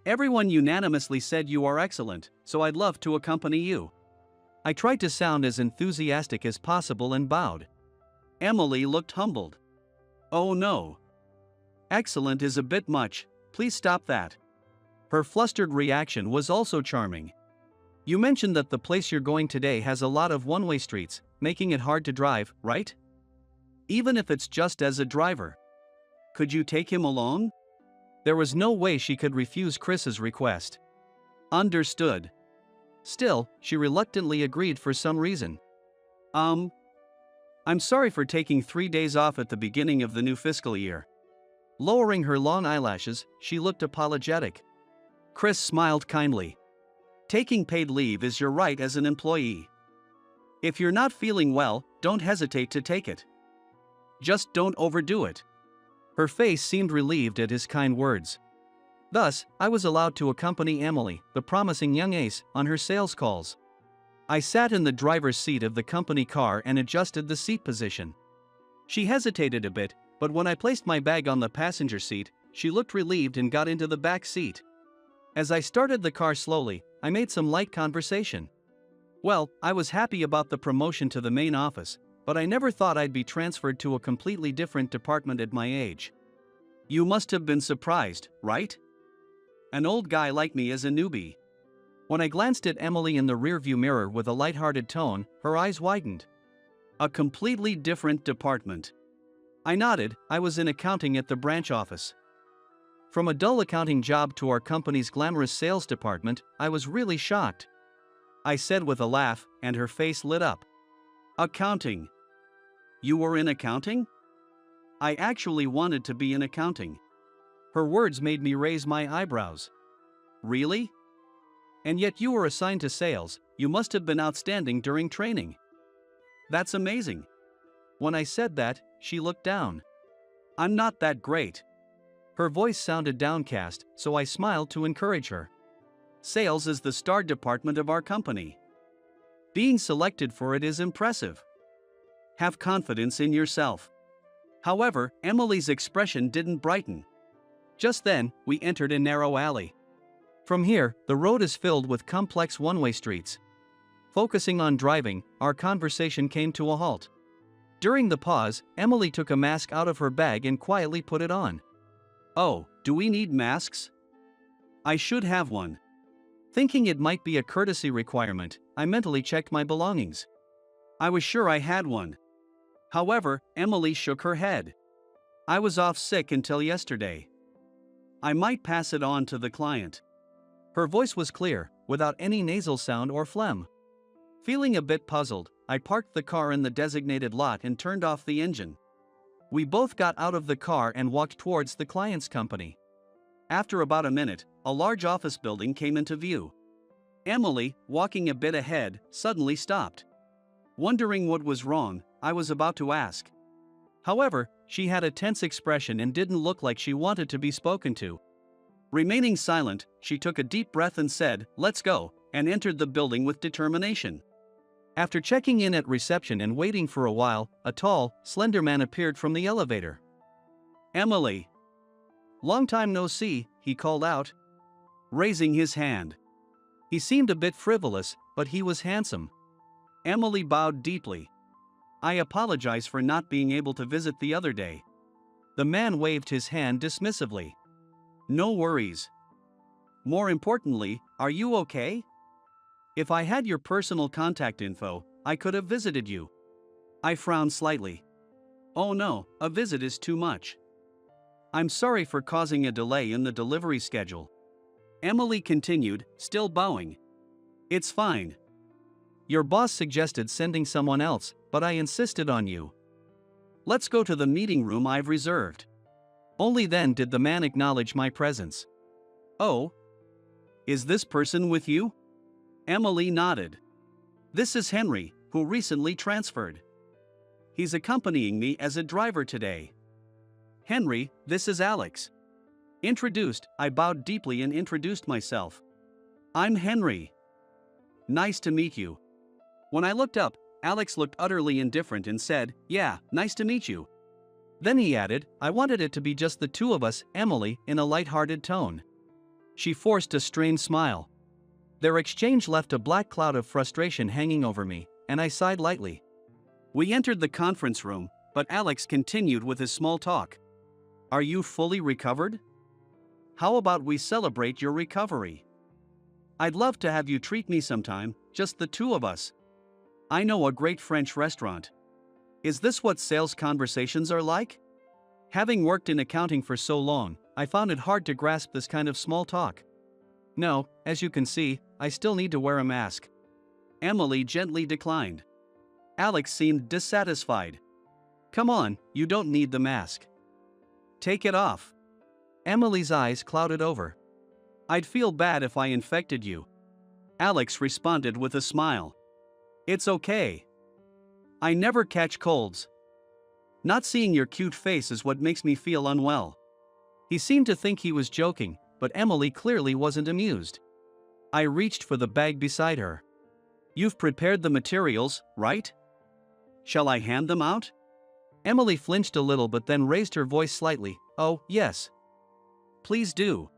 Everyone unanimously said you are excellent, so I'd love to accompany you." I tried to sound as enthusiastic as possible and bowed. Emily looked humbled. "Oh no. Excellent is a bit much, please stop that." Her flustered reaction was also charming. "You mentioned that the place you're going today has a lot of one-way streets, making it hard to drive, right? Even if it's just as a driver. Could you take him along?" There was no way she could refuse Chris's request. "Understood. Still, she reluctantly agreed for some reason. I'm sorry for taking 3 days off at the beginning of the new fiscal year. Lowering her long eyelashes, she looked apologetic. Chris smiled kindly. Taking paid leave is your right as an employee. If you're not feeling well, don't hesitate to take it. Just don't overdo it. Her face seemed relieved at his kind words. Thus, I was allowed to accompany Emily, the promising young ace, on her sales calls. I sat in the driver's seat of the company car and adjusted the seat position. She hesitated a bit, but when I placed my bag on the passenger seat, she looked relieved and got into the back seat. As I started the car slowly, I made some light conversation. Well, I was happy about the promotion to the main office, but I never thought I'd be transferred to a completely different department at my age. You must have been surprised, right? An old guy like me as a newbie. When I glanced at Emily in the rearview mirror with a lighthearted tone, her eyes widened. A completely different department. I nodded. I was in accounting at the branch office. From a dull accounting job to our company's glamorous sales department, I was really shocked. I said with a laugh, and her face lit up. Accounting. You were in accounting? I actually wanted to be in accounting. Her words made me raise my eyebrows. Really? And yet you were assigned to sales. You must have been outstanding during training. That's amazing. When I said that, she looked down. I'm not that great. Her voice sounded downcast, so I smiled to encourage her. Sales is the star department of our company. Being selected for it is impressive. Have confidence in yourself. However, Emily's expression didn't brighten. Just then, we entered a narrow alley. From here, the road is filled with complex one-way streets. Focusing on driving, our conversation came to a halt. During the pause, Emily took a mask out of her bag and quietly put it on. Oh, do we need masks? I should have one. Thinking it might be a courtesy requirement, I mentally checked my belongings. I was sure I had one. However, Emily shook her head. I was off sick until yesterday. I might pass it on to the client. Her voice was clear, without any nasal sound or phlegm. Feeling a bit puzzled, I parked the car in the designated lot and turned off the engine. We both got out of the car and walked towards the client's company. After about a minute, a large office building came into view. Emily, walking a bit ahead, suddenly stopped. Wondering what was wrong, I was about to ask. However, she had a tense expression and didn't look like she wanted to be spoken to. Remaining silent, she took a deep breath and said, "Let's go," and entered the building with determination. After checking in at reception and waiting for a while, a tall, slender man appeared from the elevator. Emily. Long time no see, he called out, raising his hand. He seemed a bit frivolous, but he was handsome. Emily bowed deeply. I apologize for not being able to visit the other day. The man waved his hand dismissively. No worries. More importantly, are you okay? If I had your personal contact info, I could have visited you. I frowned slightly. Oh no, a visit is too much. I'm sorry for causing a delay in the delivery schedule. Emily continued, still bowing. It's fine. Your boss suggested sending someone else, but I insisted on you. Let's go to the meeting room I've reserved. Only then did the man acknowledge my presence. Oh? Is this person with you? Emily nodded. This is Henry, who recently transferred. He's accompanying me as a driver today. Henry, this is Alex. Introduced, I bowed deeply and introduced myself. I'm Henry. Nice to meet you. When I looked up, Alex looked utterly indifferent and said, Yeah, nice to meet you. Then he added, I wanted it to be just the two of us, Emily, in a light-hearted tone. She forced a strained smile. Their exchange left a black cloud of frustration hanging over me, and I sighed lightly. We entered the conference room, but Alex continued with his small talk. Are you fully recovered? How about we celebrate your recovery? I'd love to have you treat me sometime, just the two of us. I know a great French restaurant. Is this what sales conversations are like? Having worked in accounting for so long, I found it hard to grasp this kind of small talk. No, as you can see, I still need to wear a mask. Emily gently declined. Alex seemed dissatisfied. Come on, you don't need the mask. Take it off. Emily's eyes clouded over. I'd feel bad if I infected you. Alex responded with a smile. It's okay. I never catch colds. Not seeing your cute face is what makes me feel unwell. He seemed to think he was joking, but Emily clearly wasn't amused. I reached for the bag beside her. You've prepared the materials, right? Shall I hand them out? Emily flinched a little but then raised her voice slightly. Oh, yes. Please do.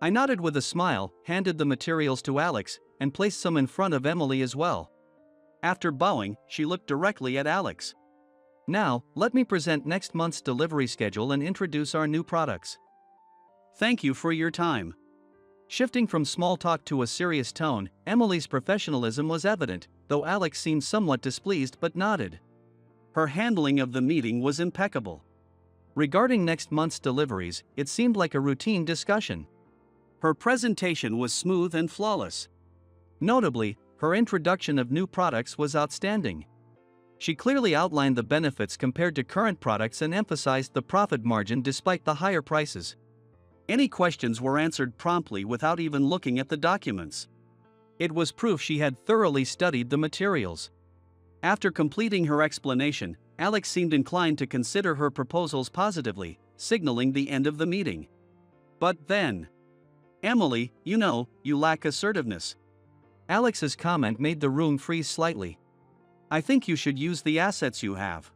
I nodded with a smile, handed the materials to Alex, and placed some in front of Emily as well. After bowing, she looked directly at Alex. Now, let me present next month's delivery schedule and introduce our new products. Thank you for your time. Shifting from small talk to a serious tone, Emily's professionalism was evident, though Alex seemed somewhat displeased but nodded. Her handling of the meeting was impeccable. Regarding next month's deliveries, it seemed like a routine discussion. Her presentation was smooth and flawless. Notably, her introduction of new products was outstanding. She clearly outlined the benefits compared to current products and emphasized the profit margin despite the higher prices. Any questions were answered promptly without even looking at the documents. It was proof she had thoroughly studied the materials. After completing her explanation, Alex seemed inclined to consider her proposals positively, signaling the end of the meeting. But then, Emily, you lack assertiveness. Alex's comment made the room freeze slightly. I think you should use the assets you have.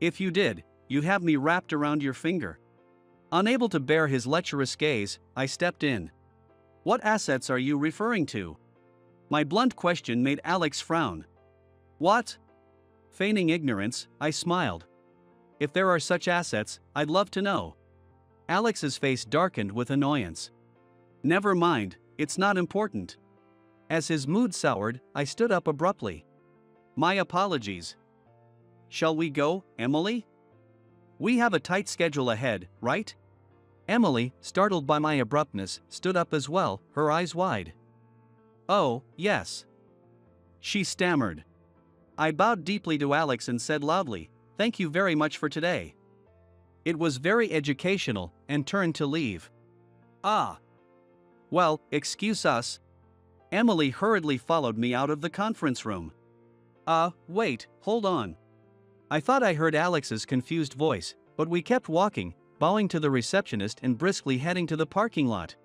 If you did, you'd have me wrapped around your finger. Unable to bear his lecherous gaze, I stepped in. What assets are you referring to? My blunt question made Alex frown. What? Feigning ignorance, I smiled. If there are such assets, I'd love to know. Alex's face darkened with annoyance. Never mind, it's not important. As his mood soured, I stood up abruptly. My apologies. Shall we go, Emily? We have a tight schedule ahead, right? Emily, startled by my abruptness, stood up as well, her eyes wide. Oh, yes. She stammered. I bowed deeply to Alex and said loudly, Thank you very much for today. It was very educational, and turned to leave. Ah. Well, excuse us. Emily hurriedly followed me out of the conference room. Wait, hold on. I thought I heard Alex's confused voice, but we kept walking, bowing to the receptionist and briskly heading to the parking lot.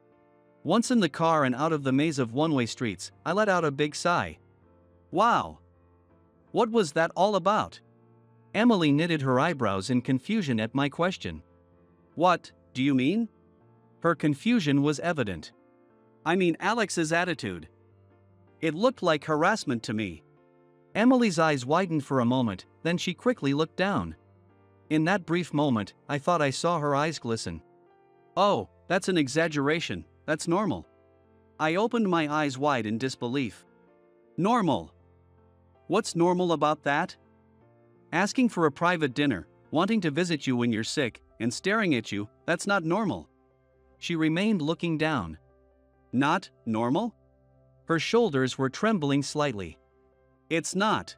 Once in the car and out of the maze of one-way streets, I let out a big sigh. Wow! What was that all about? Emily knitted her eyebrows in confusion at my question. What do you mean? Her confusion was evident. I mean Alex's attitude. It looked like harassment to me. Emily's eyes widened for a moment, then she quickly looked down. In that brief moment, I thought I saw her eyes glisten. Oh, that's an exaggeration, that's normal. I opened my eyes wide in disbelief. Normal? What's normal about that? Asking for a private dinner, wanting to visit you when you're sick, and staring at you, that's not normal. She remained looking down. Not normal? Her shoulders were trembling slightly. It's not.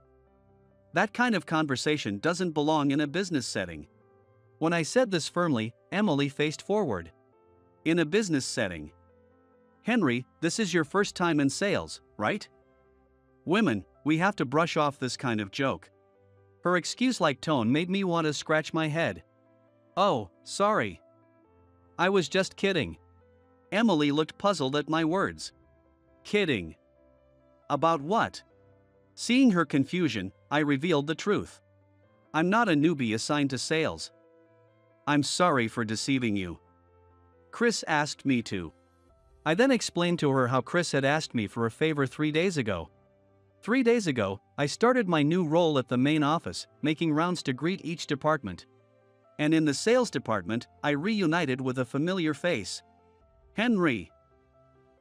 That kind of conversation doesn't belong in a business setting. When I said this firmly, Emily faced forward. In a business setting. Henry, this is your first time in sales, right? Women, we have to brush off this kind of joke. Her excuse-like tone made me want to scratch my head. Oh, sorry. I was just kidding. Emily looked puzzled at my words. Kidding. About what? Seeing her confusion, I revealed the truth. I'm not a newbie assigned to sales. I'm sorry for deceiving you. Chris asked me to. I then explained to her how Chris had asked me for a favor 3 days ago. 3 days ago, I started my new role at the main office, making rounds to greet each department. And in the sales department, I reunited with a familiar face. Henry.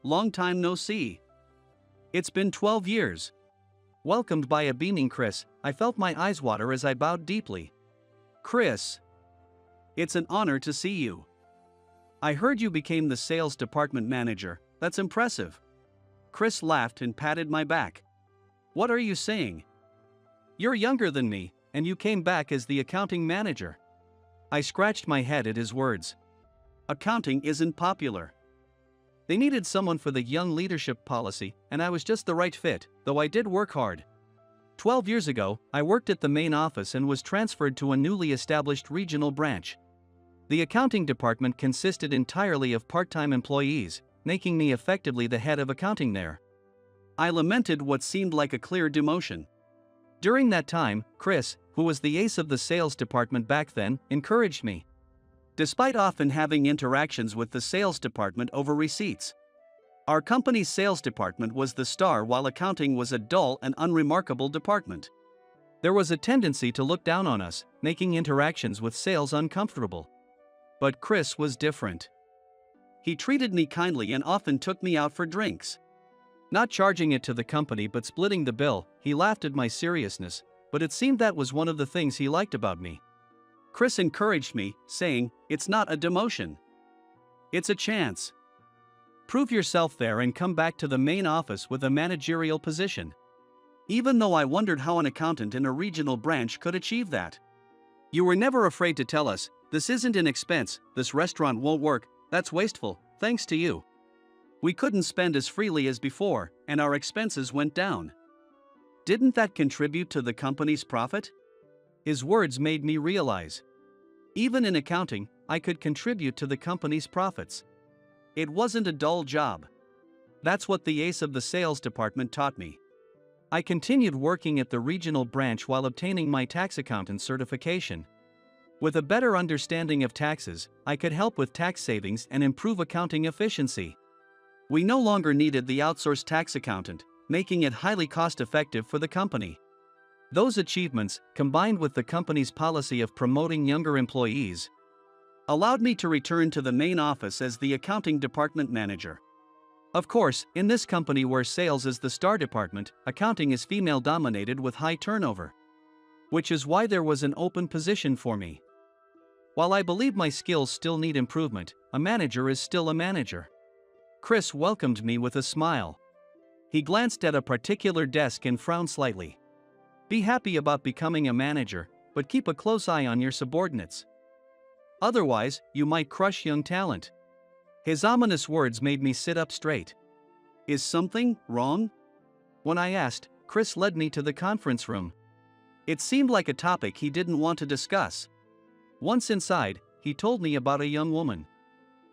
Long time no see. It's been 12 years. Welcomed by a beaming Chris, I felt my eyes water as I bowed deeply. Chris. It's an honor to see you. I heard you became the sales department manager, that's impressive." Chris laughed and patted my back. "What are you saying? You're younger than me, and you came back as the accounting manager." I scratched my head at his words. Accounting isn't popular. They needed someone for the young leadership policy, and I was just the right fit, though I did work hard. 12 years ago, I worked at the main office and was transferred to a newly established regional branch. The accounting department consisted entirely of part-time employees, making me effectively the head of accounting there. I lamented what seemed like a clear demotion. During that time, Chris, who was the ace of the sales department back then, encouraged me. Despite often having interactions with the sales department over receipts, our company's sales department was the star while accounting was a dull and unremarkable department. There was a tendency to look down on us, making interactions with sales uncomfortable. But Chris was different. He treated me kindly and often took me out for drinks. Not charging it to the company but splitting the bill, he laughed at my seriousness, but it seemed that was one of the things he liked about me. Chris encouraged me, saying, "It's not a demotion. It's a chance. Prove yourself there and come back to the main office with a managerial position." Even though I wondered how an accountant in a regional branch could achieve that. "You were never afraid to tell us, 'This isn't an expense, this restaurant won't work, that's wasteful, thanks to you.' We couldn't spend as freely as before, and our expenses went down. Didn't that contribute to the company's profit?" His words made me realize. Even in accounting, I could contribute to the company's profits. It wasn't a dull job. That's what the ace of the sales department taught me. I continued working at the regional branch while obtaining my tax accountant certification. With a better understanding of taxes, I could help with tax savings and improve accounting efficiency. We no longer needed the outsourced tax accountant, making it highly cost-effective for the company. Those achievements, combined with the company's policy of promoting younger employees, allowed me to return to the main office as the accounting department manager. Of course, in this company where sales is the star department, accounting is female-dominated with high turnover. Which is why there was an open position for me. While I believe my skills still need improvement, a manager is still a manager. Chris welcomed me with a smile. He glanced at a particular desk and frowned slightly. "Be happy about becoming a manager, but keep a close eye on your subordinates. Otherwise, you might crush young talent." His ominous words made me sit up straight. "Is something wrong?" When I asked, Chris led me to the conference room. It seemed like a topic he didn't want to discuss. Once inside, he told me about a young woman.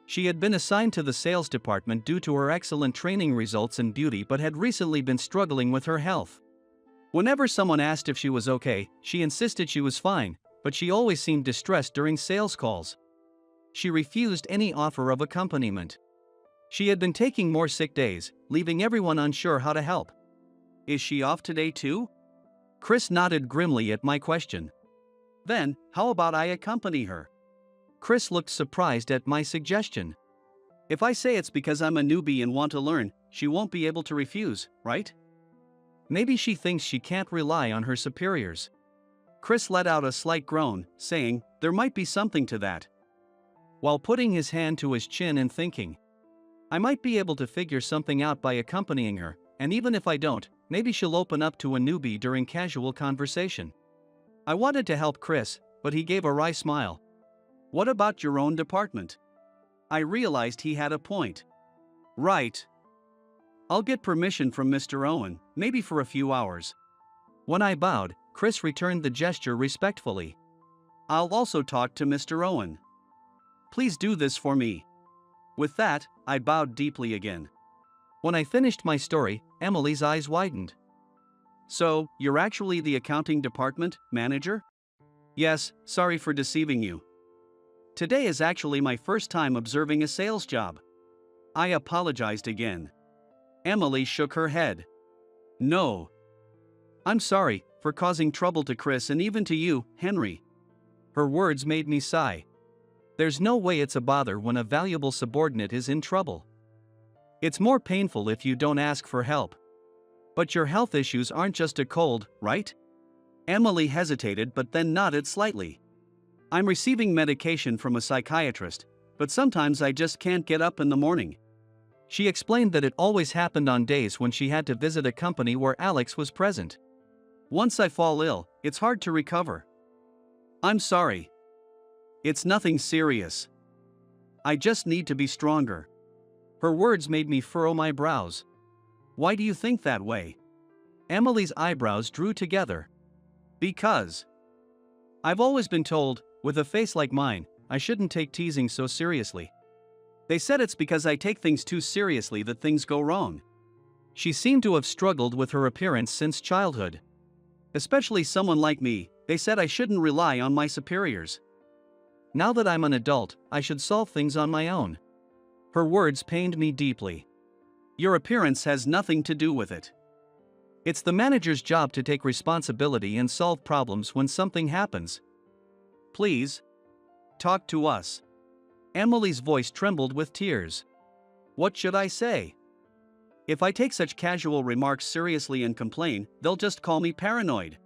She had been assigned to the sales department due to her excellent training results in beauty but had recently been struggling with her health. Whenever someone asked if she was okay, she insisted she was fine, but she always seemed distressed during sales calls. She refused any offer of accompaniment. She had been taking more sick days, leaving everyone unsure how to help. "Is she off today too?" Chris nodded grimly at my question. "Then, how about I accompany her?" Chris looked surprised at my suggestion. "If I say it's because I'm a newbie and want to learn, she won't be able to refuse, right?" Maybe she thinks she can't rely on her superiors. Chris let out a slight groan, saying, "There might be something to that," while putting his hand to his chin and thinking, "I might be able to figure something out by accompanying her, and even if I don't, maybe she'll open up to a newbie during casual conversation." I wanted to help Chris, but he gave a wry smile. "What about your own department?" I realized he had a point. "Right. I'll get permission from Mr. Owen, maybe for a few hours." When I bowed, Chris returned the gesture respectfully. "I'll also talk to Mr. Owen. Please do this for me." With that, I bowed deeply again. When I finished my story, Emily's eyes widened. "So, you're actually the accounting department manager?" "Yes, sorry for deceiving you. Today is actually my first time observing a sales job." I apologized again. Emily shook her head. "No. I'm sorry for causing trouble to Chris and even to you, Henry." Her words made me sigh. There's no way it's a bother when a valuable subordinate is in trouble. It's more painful if you don't ask for help. "But your health issues aren't just a cold, right?" Emily hesitated but then nodded slightly. "I'm receiving medication from a psychiatrist, but sometimes I just can't get up in the morning." She explained that it always happened on days when she had to visit a company where Alex was present. Once I fall ill, it's hard to recover. I'm sorry. It's nothing serious. I just need to be stronger. Her words made me furrow my brows. Why do you think that way? Emily's eyebrows drew together. Because I've always been told, with a face like mine, I shouldn't take teasing so seriously. They said it's because I take things too seriously that things go wrong. She seemed to have struggled with her appearance since childhood. Especially someone like me, they said I shouldn't rely on my superiors. Now that I'm an adult, I should solve things on my own. Her words pained me deeply. Your appearance has nothing to do with it. It's the manager's job to take responsibility and solve problems when something happens. Please, talk to us. Emily's voice trembled with tears. What should I say? If I take such casual remarks seriously and complain, they'll just call me paranoid.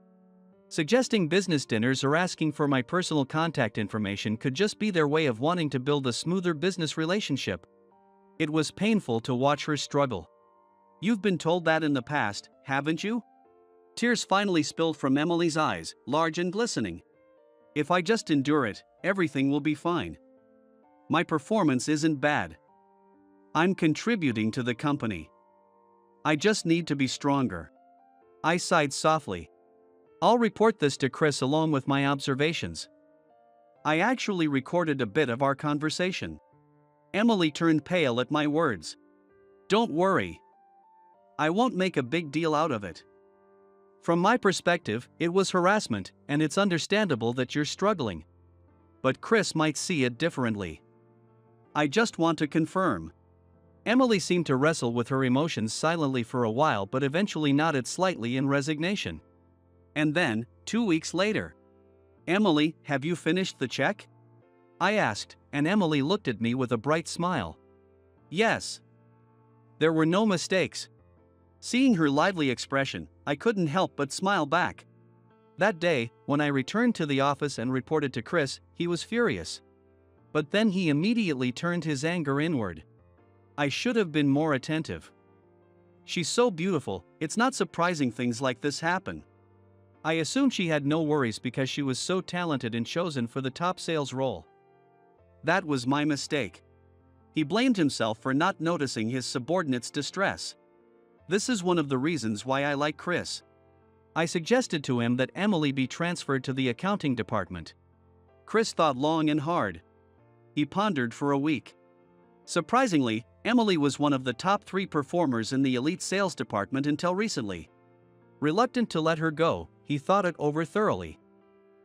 Suggesting business dinners or asking for my personal contact information could just be their way of wanting to build a smoother business relationship. It was painful to watch her struggle. You've been told that in the past, haven't you? Tears finally spilled from Emily's eyes, large and glistening. If I just endure it, everything will be fine. My performance isn't bad. I'm contributing to the company. I just need to be stronger. I sighed softly. I'll report this to Chris along with my observations. I actually recorded a bit of our conversation. Emily turned pale at my words. Don't worry. I won't make a big deal out of it. From my perspective, it was harassment, and it's understandable that you're struggling. But Chris might see it differently. I just want to confirm. Emily seemed to wrestle with her emotions silently for a while but eventually nodded slightly in resignation. And then, 2 weeks later. Emily, have you finished the check? I asked, and Emily looked at me with a bright smile. Yes. There were no mistakes. Seeing her lively expression, I couldn't help but smile back. That day, when I returned to the office and reported to Chris, he was furious. But then he immediately turned his anger inward. I should have been more attentive. She's so beautiful, it's not surprising things like this happen. I assumed she had no worries because she was so talented and chosen for the top sales role. That was my mistake. He blamed himself for not noticing his subordinate's distress. This is one of the reasons why I like Chris. I suggested to him that Emily be transferred to the accounting department. Chris thought long and hard. He pondered for a week. Surprisingly, Emily was one of the top 3 performers in the elite sales department until recently. Reluctant to let her go, he thought it over thoroughly.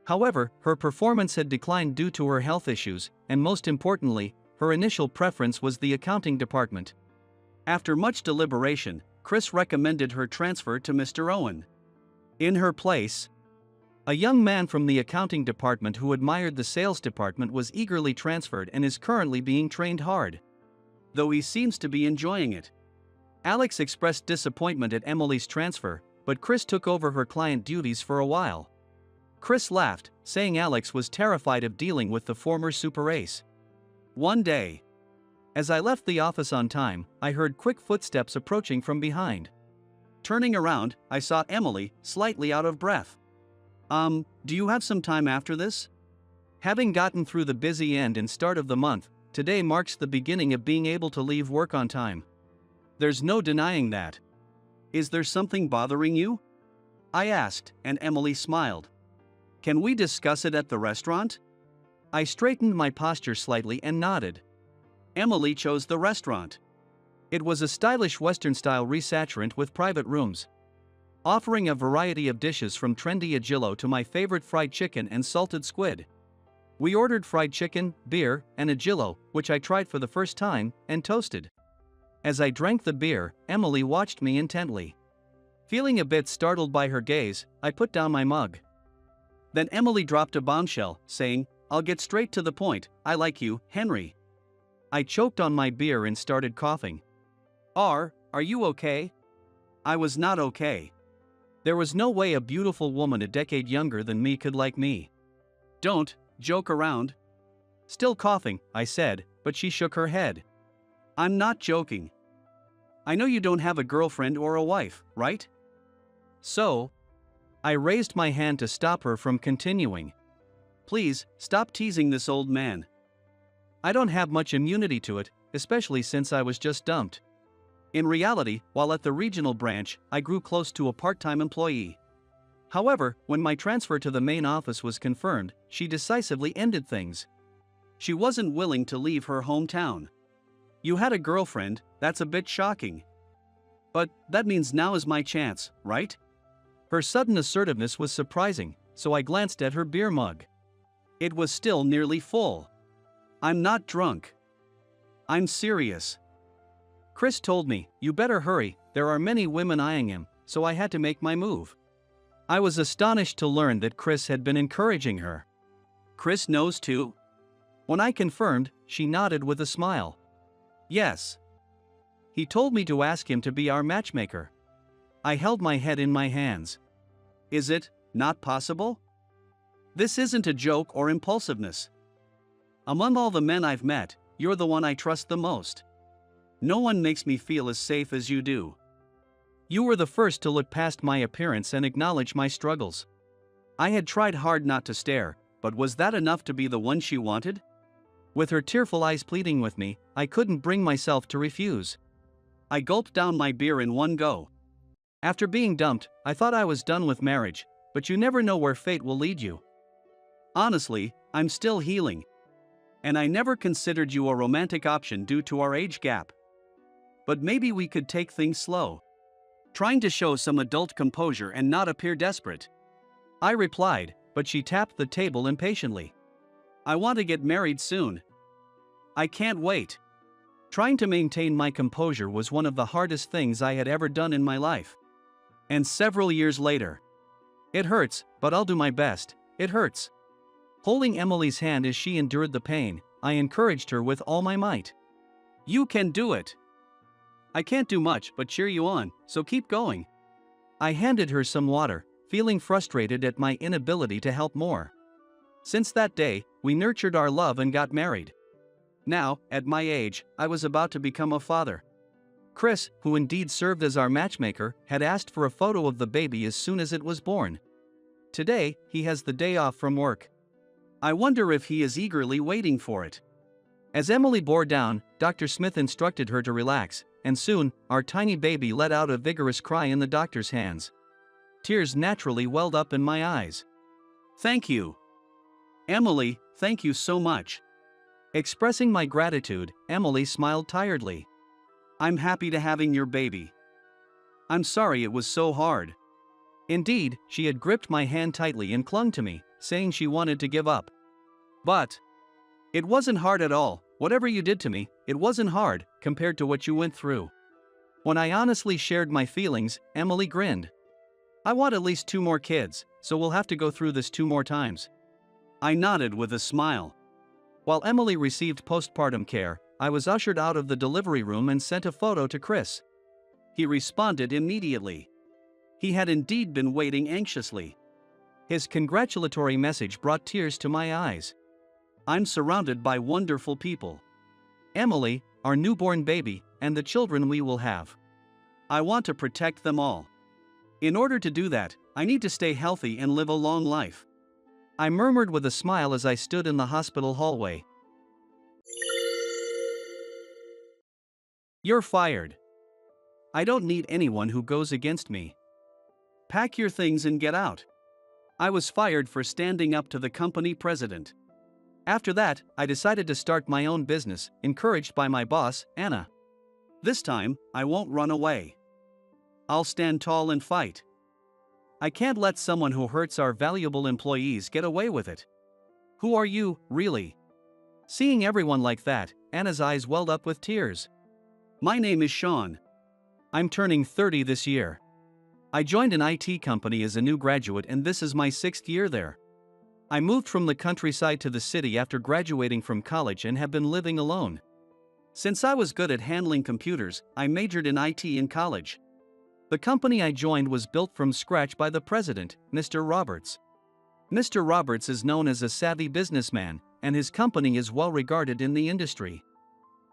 However, her performance had declined due to her health issues, and most importantly, her initial preference was the accounting department. After much deliberation, Chris recommended her transfer to Mr. Owen. In her place, a young man from the accounting department who admired the sales department was eagerly transferred and is currently being trained hard. Though he seems to be enjoying it. Alex expressed disappointment at Emily's transfer, but Chris took over her client duties for a while. Chris laughed, saying Alex was terrified of dealing with the former super ace. One day, as I left the office on time, I heard quick footsteps approaching from behind. Turning around, I saw Emily, slightly out of breath. Do you have some time after this? Having gotten through the busy end and start of the month, today marks the beginning of being able to leave work on time. There's no denying that. Is there something bothering you? I asked, and Emily smiled. Can we discuss it at the restaurant? I straightened my posture slightly and nodded. Emily chose the restaurant. It was a stylish Western-style restaurant with private rooms, offering a variety of dishes from trendy agillo to my favorite fried chicken and salted squid. We ordered fried chicken, beer, and agillo, which I tried for the first time, and toasted. As I drank the beer, Emily watched me intently. Feeling a bit startled by her gaze, I put down my mug. Then Emily dropped a bombshell, saying, "I'll get straight to the point, I like you, Henry." I choked on my beer and started coughing. Are you okay? I was not okay. There was no way a beautiful woman a decade younger than me could like me. Don't joke around. Still coughing, I said, but she shook her head. I'm not joking. I know you don't have a girlfriend or a wife, right? So, I raised my hand to stop her from continuing. Please, stop teasing this old man. I don't have much immunity to it, especially since I was just dumped. In reality, while at the regional branch, I grew close to a part-time employee. However, when my transfer to the main office was confirmed, she decisively ended things. She wasn't willing to leave her hometown. You had a girlfriend, that's a bit shocking. But that means now is my chance, right? Her sudden assertiveness was surprising, so I glanced at her beer mug. It was still nearly full. I'm not drunk. I'm serious. Chris told me, you better hurry, there are many women eyeing him, so I had to make my move. I was astonished to learn that Chris had been encouraging her. Chris knows too? When I confirmed, she nodded with a smile. Yes. He told me to ask him to be our matchmaker. I held my head in my hands. Is it not possible? This isn't a joke or impulsiveness. Among all the men I've met, you're the one I trust the most. No one makes me feel as safe as you do. You were the first to look past my appearance and acknowledge my struggles. I had tried hard not to stare, but was that enough to be the one she wanted? With her tearful eyes pleading with me, I couldn't bring myself to refuse. I gulped down my beer in one go. After being dumped, I thought I was done with marriage, but you never know where fate will lead you. Honestly, I'm still healing. And I never considered you a romantic option due to our age gap. But maybe we could take things slow. Trying to show some adult composure and not appear desperate. I replied, but she tapped the table impatiently. I want to get married soon. I can't wait. Trying to maintain my composure was one of the hardest things I had ever done in my life. And several years later. It hurts, but I'll do my best. It hurts. Holding Emily's hand as she endured the pain, I encouraged her with all my might. You can do it. I can't do much but cheer you on, so keep going. I handed her some water, feeling frustrated at my inability to help more. Since that day, we nurtured our love and got married. Now, at my age, I was about to become a father. Chris, who indeed served as our matchmaker, had asked for a photo of the baby as soon as it was born. Today, he has the day off from work. I wonder if he is eagerly waiting for it. As Emily bore down, Dr. Smith instructed her to relax, and soon, our tiny baby let out a vigorous cry in the doctor's hands. Tears naturally welled up in my eyes. Thank you. Emily, thank you so much. Expressing my gratitude, Emily smiled tiredly. I'm happy to having your baby. I'm sorry it was so hard. Indeed, she had gripped my hand tightly and clung to me, saying she wanted to give up. But it wasn't hard at all. Whatever you did to me, it wasn't hard, compared to what you went through. When I honestly shared my feelings, Emily grinned. I want at least 2 more kids, so we'll have to go through this 2 more times. I nodded with a smile. While Emily received postpartum care, I was ushered out of the delivery room and sent a photo to Chris. He responded immediately. He had indeed been waiting anxiously. His congratulatory message brought tears to my eyes. I'm surrounded by wonderful people. Emily, our newborn baby, and the children we will have. I want to protect them all. In order to do that, I need to stay healthy and live a long life. I murmured with a smile as I stood in the hospital hallway. You're fired. I don't need anyone who goes against me. Pack your things and get out. I was fired for standing up to the company president. After that, I decided to start my own business, encouraged by my boss, Anna. This time, I won't run away. I'll stand tall and fight. I can't let someone who hurts our valuable employees get away with it. Who are you, really? Seeing everyone like that, Anna's eyes welled up with tears. My name is Sean. I'm turning 30 this year. I joined an IT company as a new graduate and this is my 6th year there. I moved from the countryside to the city after graduating from college and have been living alone. Since I was good at handling computers, I majored in IT in college. The company I joined was built from scratch by the president, Mr. Roberts. Mr. Roberts is known as a savvy businessman, and his company is well regarded in the industry.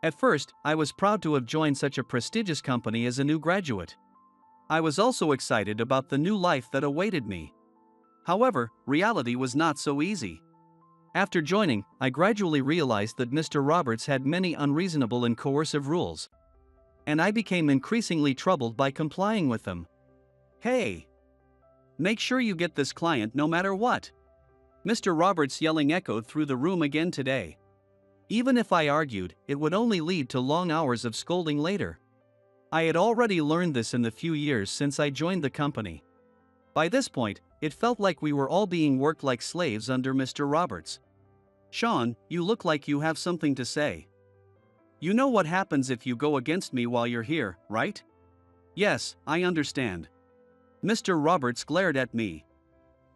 At first, I was proud to have joined such a prestigious company as a new graduate. I was also excited about the new life that awaited me. However, reality was not so easy. After joining, I gradually realized that Mr. Roberts had many unreasonable and coercive rules. And I became increasingly troubled by complying with them. "Hey! Make sure you get this client no matter what!" Mr. Roberts' yelling echoed through the room again today. Even if I argued, it would only lead to long hours of scolding later. I had already learned this in the few years since I joined the company. By this point, it felt like we were all being worked like slaves under Mr. Roberts. "Sean, you look like you have something to say. You know what happens if you go against me while you're here, right?" "Yes, I understand." Mr. Roberts glared at me.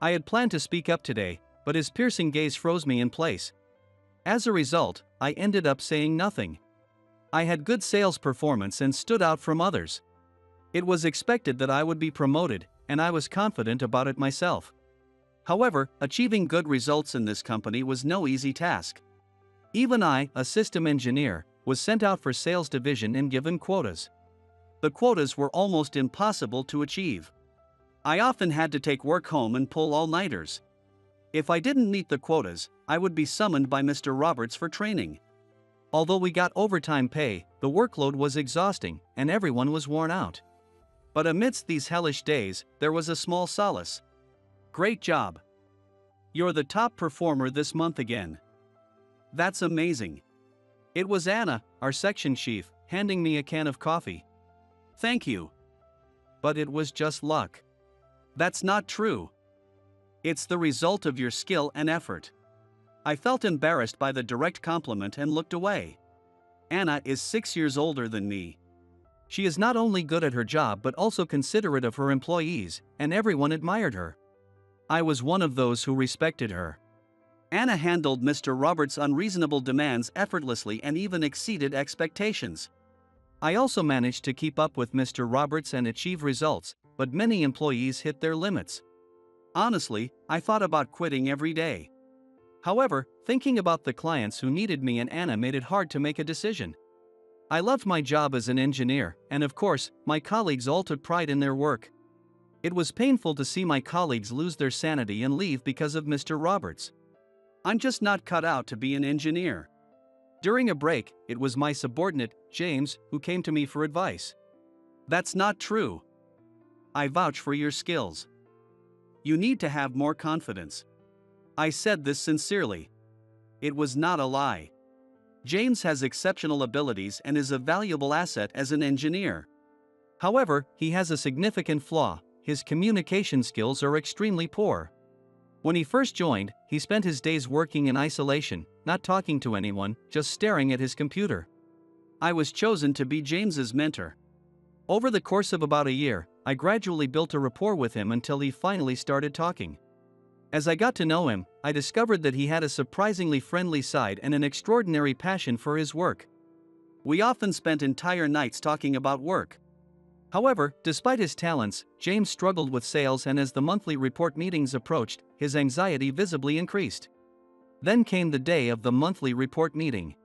I had planned to speak up today, but his piercing gaze froze me in place. As a result, I ended up saying nothing. I had good sales performance and stood out from others. It was expected that I would be promoted, and I was confident about it myself. However, achieving good results in this company was no easy task. Even I, a system engineer, was sent out for sales division and given quotas. The quotas were almost impossible to achieve. I often had to take work home and pull all-nighters. If I didn't meet the quotas, I would be summoned by Mr. Roberts for training. Although we got overtime pay, the workload was exhausting, and everyone was worn out. But amidst these hellish days, there was a small solace. "Great job. You're the top performer this month again." "That's amazing." It was Anna, our section chief, handing me a can of coffee. "Thank you. But it was just luck." "That's not true. It's the result of your skill and effort." I felt embarrassed by the direct compliment and looked away. Anna is 6 years older than me. She is not only good at her job but also considerate of her employees, and everyone admired her. I was one of those who respected her. Anna handled Mr. Roberts' unreasonable demands effortlessly and even exceeded expectations. I also managed to keep up with Mr. Roberts and achieve results, but many employees hit their limits. Honestly, I thought about quitting every day. However, thinking about the clients who needed me and Anna made it hard to make a decision. I loved my job as an engineer, and of course, my colleagues all took pride in their work. It was painful to see my colleagues lose their sanity and leave because of Mr. Roberts. I'm just not cut out to be an engineer. During a break, it was my subordinate, James, who came to me for advice. "That's not true. I vouch for your skills. You need to have more confidence." I said this sincerely. It was not a lie. James has exceptional abilities and is a valuable asset as an engineer. However, he has a significant flaw: his communication skills are extremely poor. When he first joined, he spent his days working in isolation, not talking to anyone, just staring at his computer. I was chosen to be James's mentor. Over the course of about a year, I gradually built a rapport with him until he finally started talking. As I got to know him, I discovered that he had a surprisingly friendly side and an extraordinary passion for his work. We often spent entire nights talking about work. However, despite his talents, James struggled with sales, and as the monthly report meetings approached, his anxiety visibly increased. Then came the day of the monthly report meeting.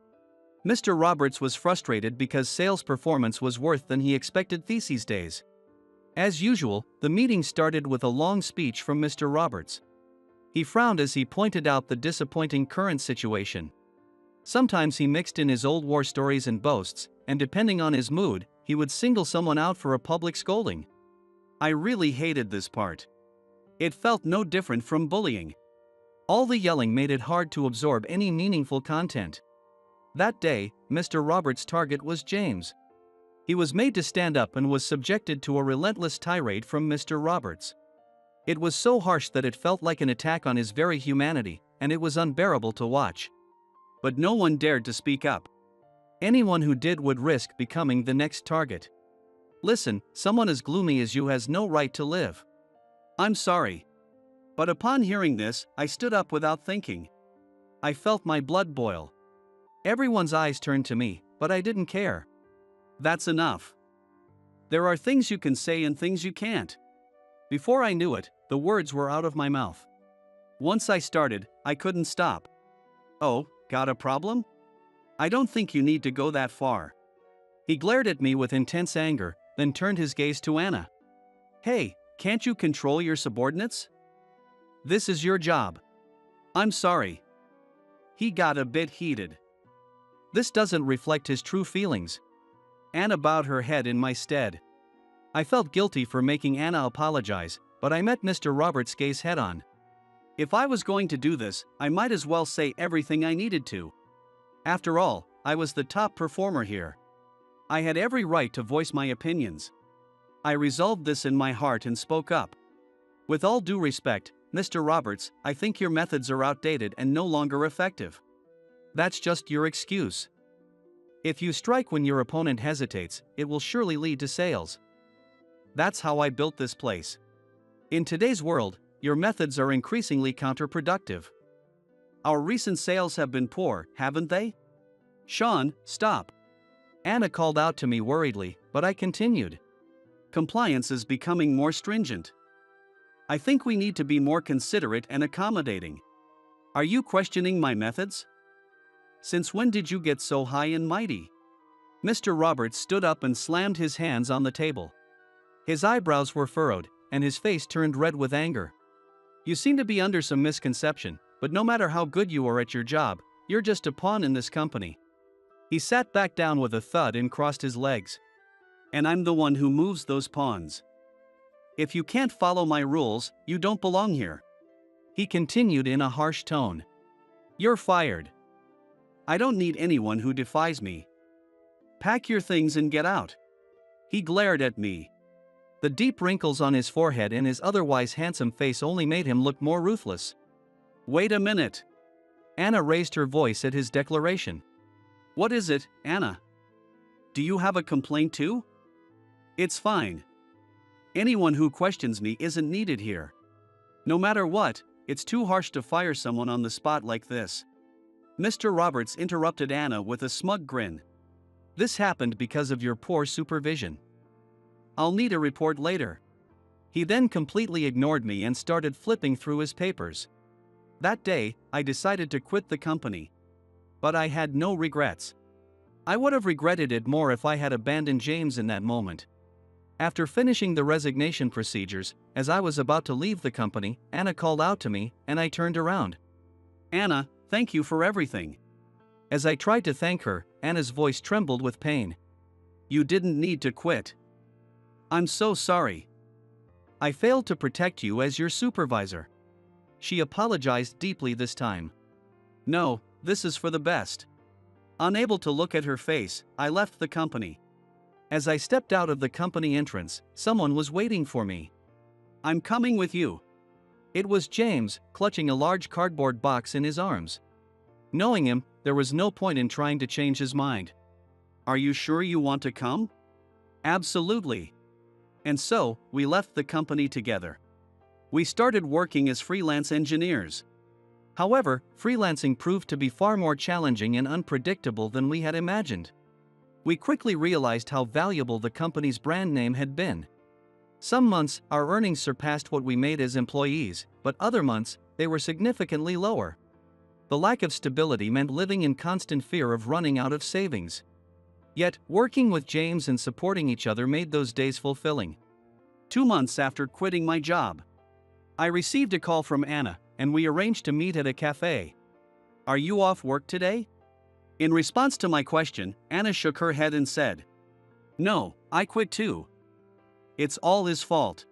Mr. Roberts was frustrated because sales performance was worse than he expected these days. As usual, the meeting started with a long speech from Mr. Roberts. He frowned as he pointed out the disappointing current situation. Sometimes he mixed in his old war stories and boasts, and depending on his mood, he would single someone out for a public scolding. I really hated this part. It felt no different from bullying. All the yelling made it hard to absorb any meaningful content. That day, Mr. Roberts' target was James. He was made to stand up and was subjected to a relentless tirade from Mr. Roberts. It was so harsh that it felt like an attack on his very humanity, and it was unbearable to watch. But no one dared to speak up. Anyone who did would risk becoming the next target. "Listen, someone as gloomy as you has no right to live." "I'm sorry." But upon hearing this, I stood up without thinking. I felt my blood boil. Everyone's eyes turned to me, but I didn't care. That's enough. There are things you can say and things you can't. Before I knew it, the words were out of my mouth. Once I started, I couldn't stop. "Oh, got a problem?" I don't think you need to go that far. He glared at me with intense anger, then turned his gaze to Anna. Hey, can't you control your subordinates? This is your job. I'm sorry. He got a bit heated. This doesn't reflect his true feelings. Anna bowed her head in my stead. I felt guilty for making Anna apologize, but I met Mr. Roberts' gaze head on. If I was going to do this, I might as well say everything I needed to. After all, I was the top performer here. I had every right to voice my opinions. I resolved this in my heart and spoke up. With all due respect, Mr. Roberts, I think your methods are outdated and no longer effective. That's just your excuse. If you strike when your opponent hesitates, it will surely lead to sales. That's how I built this place. In today's world, your methods are increasingly counterproductive. Our recent sales have been poor, haven't they? Sean, stop. Anna called out to me worriedly, but I continued. Compliance is becoming more stringent. I think we need to be more considerate and accommodating. Are you questioning my methods? Since when did you get so high and mighty? Mr. Roberts stood up and slammed his hands on the table. His eyebrows were furrowed, and his face turned red with anger. You seem to be under some misconception, but no matter how good you are at your job, you're just a pawn in this company. He sat back down with a thud and crossed his legs. And I'm the one who moves those pawns. If you can't follow my rules, you don't belong here. He continued in a harsh tone. You're fired. I don't need anyone who defies me. Pack your things and get out. He glared at me. The deep wrinkles on his forehead and his otherwise handsome face only made him look more ruthless. Wait a minute. Anna raised her voice at his declaration. What is it, Anna? Do you have a complaint too? It's fine. Anyone who questions me isn't needed here. No matter what, it's too harsh to fire someone on the spot like this. Mr. Roberts interrupted Anna with a smug grin. This happened because of your poor supervision. I'll need a report later. He then completely ignored me and started flipping through his papers. That day, I decided to quit the company. But I had no regrets. I would have regretted it more if I had abandoned James in that moment. After finishing the resignation procedures, as I was about to leave the company, Anna called out to me, and I turned around. Anna, thank you for everything. As I tried to thank her, Anna's voice trembled with pain. You didn't need to quit. I'm so sorry. I failed to protect you as your supervisor. She apologized deeply this time. No, this is for the best. Unable to look at her face, I left the company. As I stepped out of the company entrance, someone was waiting for me. I'm coming with you. It was James, clutching a large cardboard box in his arms. Knowing him, there was no point in trying to change his mind. Are you sure you want to come? Absolutely. And so, we left the company together. We started working as freelance engineers. However, freelancing proved to be far more challenging and unpredictable than we had imagined. We quickly realized how valuable the company's brand name had been. Some months, our earnings surpassed what we made as employees, but other months, they were significantly lower. The lack of stability meant living in constant fear of running out of savings. Yet, working with James and supporting each other made those days fulfilling. 2 months after quitting my job, I received a call from Anna, and we arranged to meet at a cafe. Are you off work today? In response to my question, Anna shook her head and said, No, I quit too. It's all his fault.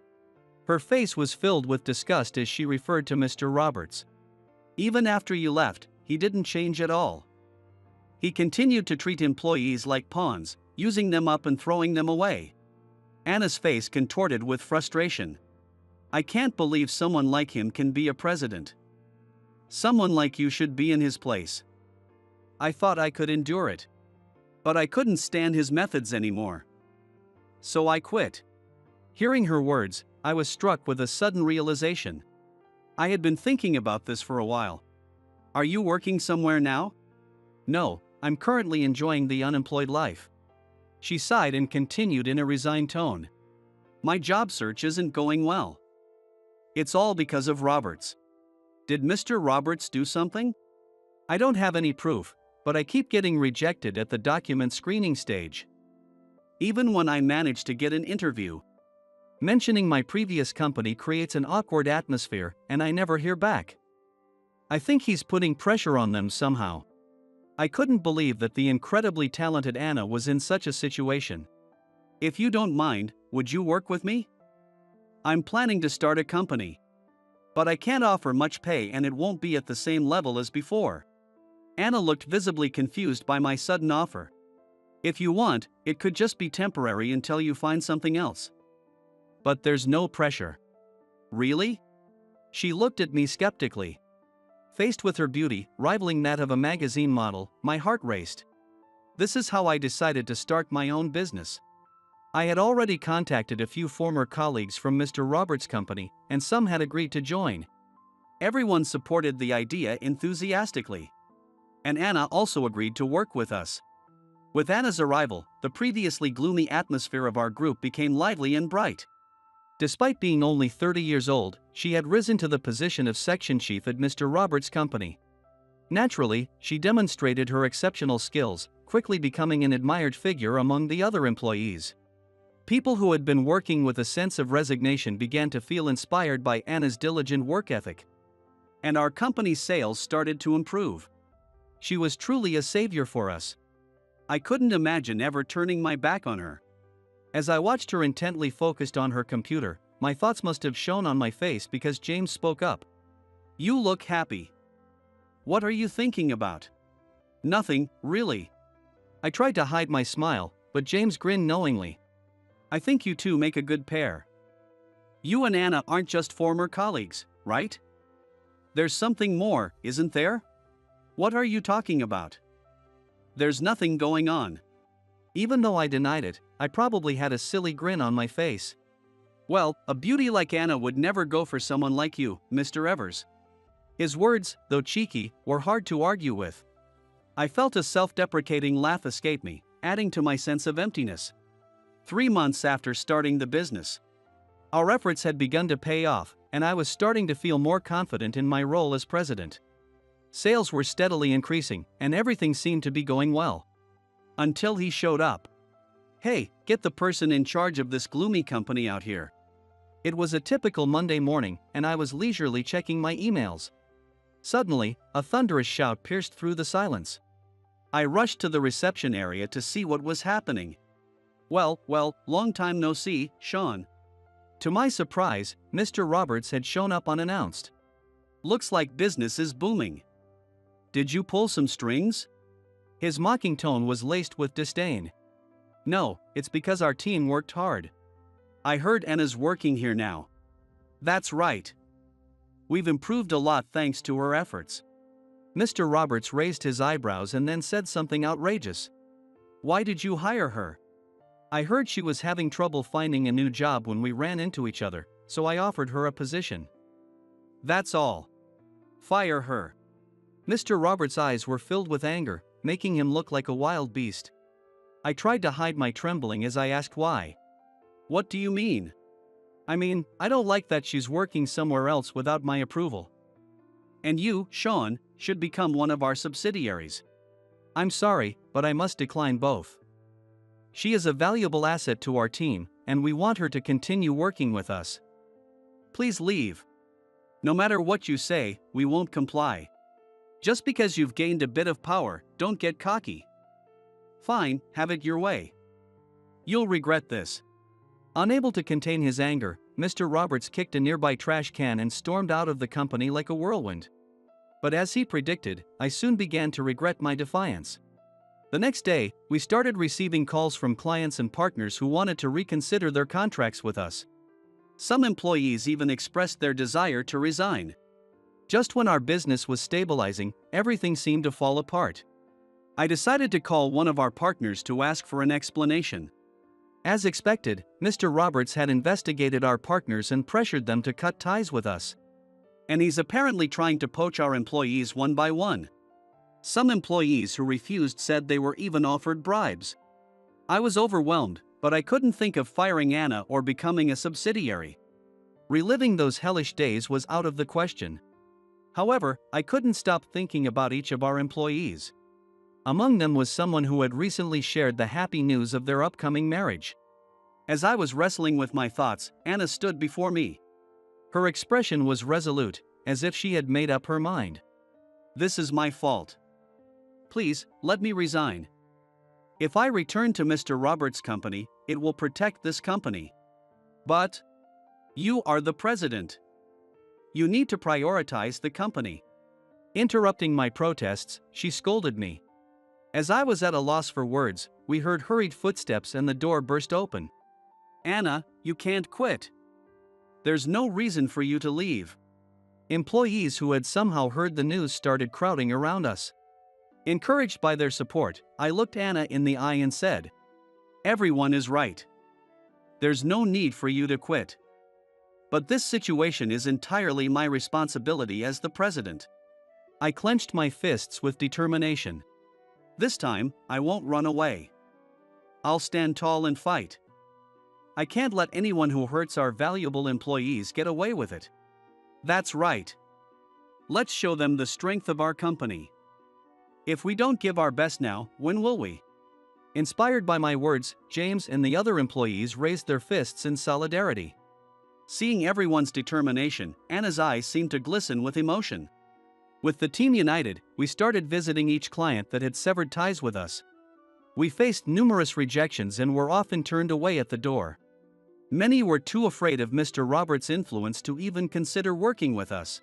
Her face was filled with disgust as she referred to Mr. Roberts. Even after you left, he didn't change at all. He continued to treat employees like pawns, using them up and throwing them away. Anna's face contorted with frustration. I can't believe someone like him can be a president. Someone like you should be in his place. I thought I could endure it. But I couldn't stand his methods anymore. So I quit. Hearing her words, I was struck with a sudden realization. I had been thinking about this for a while. Are you working somewhere now? No, I'm currently enjoying the unemployed life. She sighed and continued in a resigned tone. My job search isn't going well. It's all because of Roberts. Did Mr. Roberts do something? I don't have any proof, but I keep getting rejected at the document screening stage. Even when I manage to get an interview, mentioning my previous company creates an awkward atmosphere and I never hear back. I think he's putting pressure on them somehow. I couldn't believe that the incredibly talented Anna was in such a situation. If you don't mind, would you work with me? I'm planning to start a company. But I can't offer much pay and it won't be at the same level as before. Anna looked visibly confused by my sudden offer. If you want, it could just be temporary until you find something else. But there's no pressure. Really? She looked at me skeptically. Faced with her beauty, rivaling that of a magazine model, my heart raced. This is how I decided to start my own business. I had already contacted a few former colleagues from Mr. Roberts' company, and some had agreed to join. Everyone supported the idea enthusiastically. And Anna also agreed to work with us. With Anna's arrival, the previously gloomy atmosphere of our group became lively and bright. Despite being only 30 years old, she had risen to the position of section chief at Mr. Roberts' company. Naturally, she demonstrated her exceptional skills, quickly becoming an admired figure among the other employees. People who had been working with a sense of resignation began to feel inspired by Anna's diligent work ethic. And our company's sales started to improve. She was truly a savior for us. I couldn't imagine ever turning my back on her. As I watched her intently focused on her computer, my thoughts must have shown on my face because James spoke up. You look happy. What are you thinking about? Nothing, really. I tried to hide my smile, but James grinned knowingly. I think you two make a good pair. You and Anna aren't just former colleagues, right? There's something more, isn't there? What are you talking about? There's nothing going on. Even though I denied it, I probably had a silly grin on my face. Well, a beauty like Anna would never go for someone like you, Mr. Evers. His words, though cheeky, were hard to argue with. I felt a self-deprecating laugh escape me, adding to my sense of emptiness. 3 months after starting the business, our efforts had begun to pay off, and I was starting to feel more confident in my role as president. Sales were steadily increasing, and everything seemed to be going well. Until he showed up. Hey, get the person in charge of this gloomy company out here. It was a typical Monday morning, and I was leisurely checking my emails. Suddenly, a thunderous shout pierced through the silence. I rushed to the reception area to see what was happening. Well, long time no see, Sean. To my surprise, Mr. Roberts had shown up unannounced. Looks like business is booming. Did you pull some strings? His mocking tone was laced with disdain. No, it's because our team worked hard. I heard Anna's working here now. That's right. We've improved a lot thanks to her efforts. Mr. Roberts raised his eyebrows and then said something outrageous. Why did you hire her? I heard she was having trouble finding a new job when we ran into each other, so I offered her a position. That's all. Fire her. Mr. Roberts' eyes were filled with anger, making him look like a wild beast. I tried to hide my trembling as I asked why. What do you mean? I mean, I don't like that she's working somewhere else without my approval. And you, Sean, should become one of our subsidiaries. I'm sorry, but I must decline both. She is a valuable asset to our team, and we want her to continue working with us. Please leave. No matter what you say, we won't comply. Just because you've gained a bit of power, don't get cocky. Fine, have it your way. You'll regret this. Unable to contain his anger, Mr. Roberts kicked a nearby trash can and stormed out of the company like a whirlwind. But as he predicted, I soon began to regret my defiance. The next day, we started receiving calls from clients and partners who wanted to reconsider their contracts with us. Some employees even expressed their desire to resign. Just when our business was stabilizing, everything seemed to fall apart. I decided to call one of our partners to ask for an explanation. As expected, Mr. Roberts had investigated our partners and pressured them to cut ties with us. And he's apparently trying to poach our employees one by one. Some employees who refused said they were even offered bribes. I was overwhelmed, but I couldn't think of firing Anna or becoming a subsidiary. Reliving those hellish days was out of the question. However, I couldn't stop thinking about each of our employees. Among them was someone who had recently shared the happy news of their upcoming marriage. As I was wrestling with my thoughts, Anna stood before me. Her expression was resolute, as if she had made up her mind. "This is my fault. Please, let me resign. If I return to Mr. Roberts' company, it will protect this company. But you are the president. You need to prioritize the company." Interrupting my protests, she scolded me. As I was at a loss for words, we heard hurried footsteps and the door burst open. "Anna, you can't quit. There's no reason for you to leave." Employees who had somehow heard the news started crowding around us. Encouraged by their support, I looked Anna in the eye and said, "Everyone is right. There's no need for you to quit. But this situation is entirely my responsibility as the president." I clenched my fists with determination. This time, I won't run away. I'll stand tall and fight. I can't let anyone who hurts our valuable employees get away with it. That's right. Let's show them the strength of our company. If we don't give our best now, when will we? Inspired by my words, James and the other employees raised their fists in solidarity. Seeing everyone's determination, Anna's eyes seemed to glisten with emotion. With the team united, we started visiting each client that had severed ties with us. We faced numerous rejections and were often turned away at the door. Many were too afraid of Mr. Roberts' influence to even consider working with us.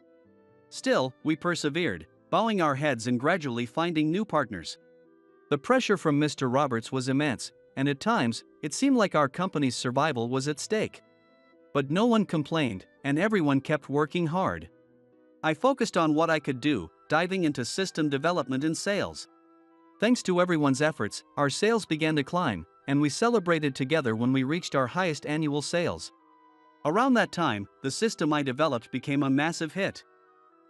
Still, we persevered, bowing our heads and gradually finding new partners. The pressure from Mr. Roberts was immense, and at times, it seemed like our company's survival was at stake. But no one complained, and everyone kept working hard. I focused on what I could do, diving into system development and sales. Thanks to everyone's efforts, our sales began to climb, and we celebrated together when we reached our highest annual sales. Around that time, the system I developed became a massive hit.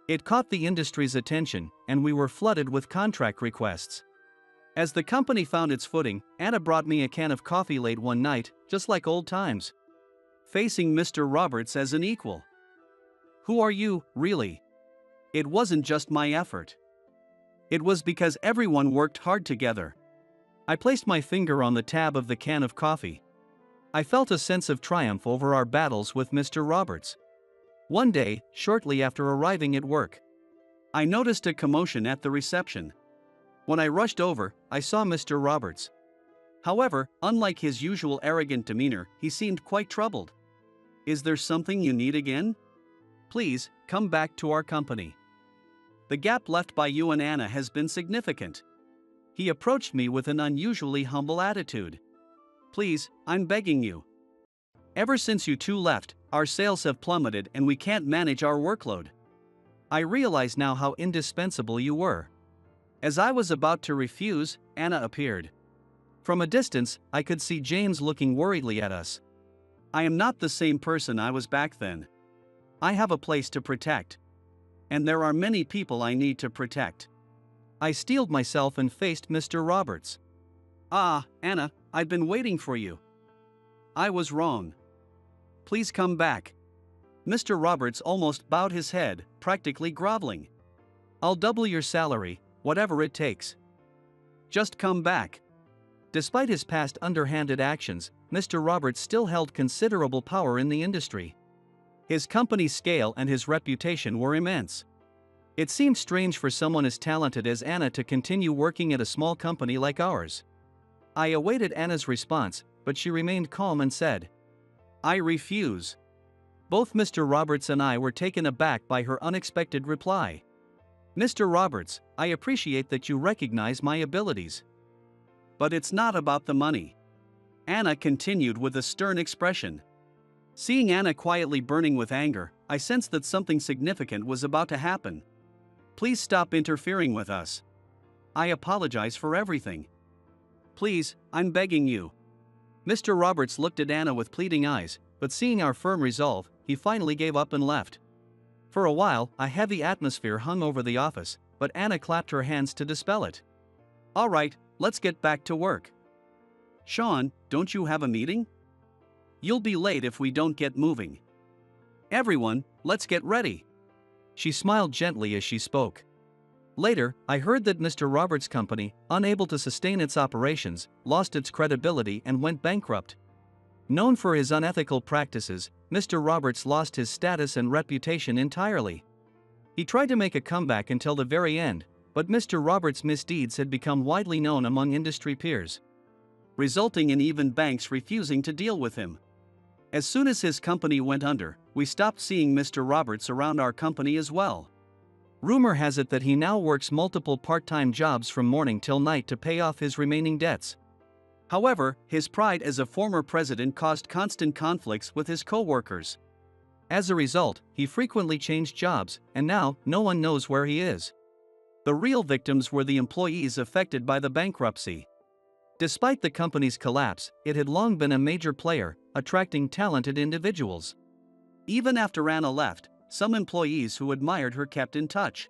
It caught the industry's attention, and we were flooded with contract requests. As the company found its footing, Anna brought me a can of coffee late one night, just like old times. Facing Mr. Roberts as an equal. Who are you, really? It wasn't just my effort. It was because everyone worked hard together. I placed my finger on the tab of the can of coffee. I felt a sense of triumph over our battles with Mr. Roberts. One day, shortly after arriving at work, I noticed a commotion at the reception. When I rushed over, I saw Mr. Roberts. However, unlike his usual arrogant demeanor, he seemed quite troubled. "Is there something you need again? Please, come back to our company. The gap left by you and Anna has been significant." He approached me with an unusually humble attitude. "Please, I'm begging you. Ever since you two left, our sales have plummeted and we can't manage our workload. I realize now how indispensable you were." As I was about to refuse, Anna appeared. From a distance, I could see James looking worriedly at us. I am not the same person I was back then. I have a place to protect. And there are many people I need to protect. I steeled myself and faced Mr. Roberts. "Ah, Anna, I've been waiting for you. I was wrong. Please come back." Mr. Roberts almost bowed his head, practically groveling. "I'll double your salary, whatever it takes. Just come back." Despite his past underhanded actions, Mr. Roberts still held considerable power in the industry. His company's scale and his reputation were immense. It seemed strange for someone as talented as Anna to continue working at a small company like ours. I awaited Anna's response, but she remained calm and said, "I refuse." Both Mr. Roberts and I were taken aback by her unexpected reply. "Mr. Roberts, I appreciate that you recognize my abilities. But it's not about the money." Anna continued with a stern expression. Seeing Anna quietly burning with anger, I sensed that something significant was about to happen. "Please stop interfering with us. I apologize for everything. Please, I'm begging you." Mr. Roberts looked at Anna with pleading eyes, but seeing our firm resolve, he finally gave up and left. For a while, a heavy atmosphere hung over the office, but Anna clapped her hands to dispel it. "All right, let's get back to work. Sean, don't you have a meeting? You'll be late if we don't get moving. Everyone, let's get ready." She smiled gently as she spoke. Later, I heard that Mr. Roberts' company, unable to sustain its operations, lost its credibility and went bankrupt. Known for his unethical practices, Mr. Roberts lost his status and reputation entirely. He tried to make a comeback until the very end, but Mr. Roberts' misdeeds had become widely known among industry peers, resulting in even banks refusing to deal with him. As soon as his company went under, we stopped seeing Mr. Roberts around our company as well. Rumor has it that he now works multiple part-time jobs from morning till night to pay off his remaining debts. However, his pride as a former president caused constant conflicts with his co-workers. As a result, he frequently changed jobs, and now, no one knows where he is. The real victims were the employees affected by the bankruptcy. Despite the company's collapse, it had long been a major player, attracting talented individuals. Even after Anna left, some employees who admired her kept in touch.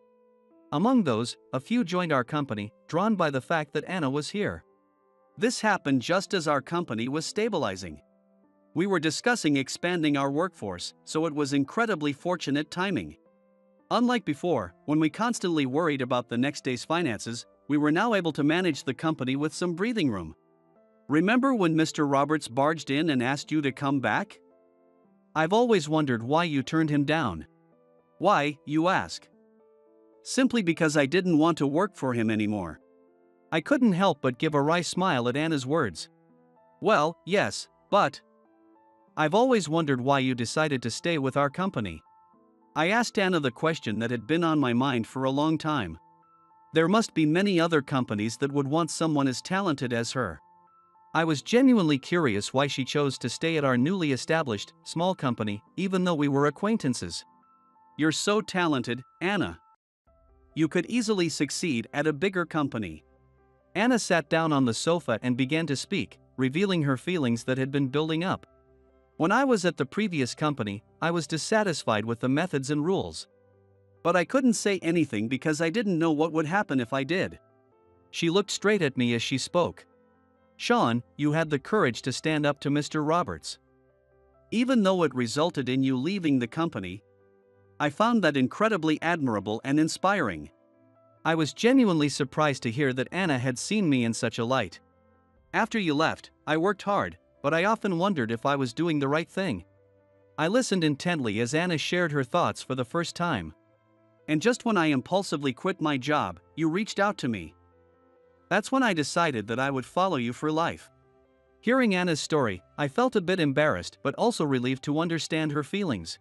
Among those, a few joined our company, drawn by the fact that Anna was here. This happened just as our company was stabilizing. We were discussing expanding our workforce, so it was incredibly fortunate timing. Unlike before, when we constantly worried about the next day's finances, we were now able to manage the company with some breathing room. Remember when Mr. Roberts barged in and asked you to come back? I've always wondered why you turned him down. Why, you ask? Simply because I didn't want to work for him anymore. I couldn't help but give a wry smile at Anna's words. Well, yes, but I've always wondered why you decided to stay with our company. I asked Anna the question that had been on my mind for a long time. There must be many other companies that would want someone as talented as her. I was genuinely curious why she chose to stay at our newly established, small company, even though we were acquaintances. You're so talented, Anna. You could easily succeed at a bigger company. Anna sat down on the sofa and began to speak, revealing her feelings that had been building up. When I was at the previous company, I was dissatisfied with the methods and rules. But I couldn't say anything because I didn't know what would happen if I did. She looked straight at me as she spoke. Sean, you had the courage to stand up to Mr. Roberts. Even though it resulted in you leaving the company, I found that incredibly admirable and inspiring. I was genuinely surprised to hear that Anna had seen me in such a light. After you left, I worked hard, but I often wondered if I was doing the right thing. I listened intently as Anna shared her thoughts for the first time. And just when I impulsively quit my job, you reached out to me. That's when I decided that I would follow you for life. Hearing Anna's story, I felt a bit embarrassed but also relieved to understand her feelings.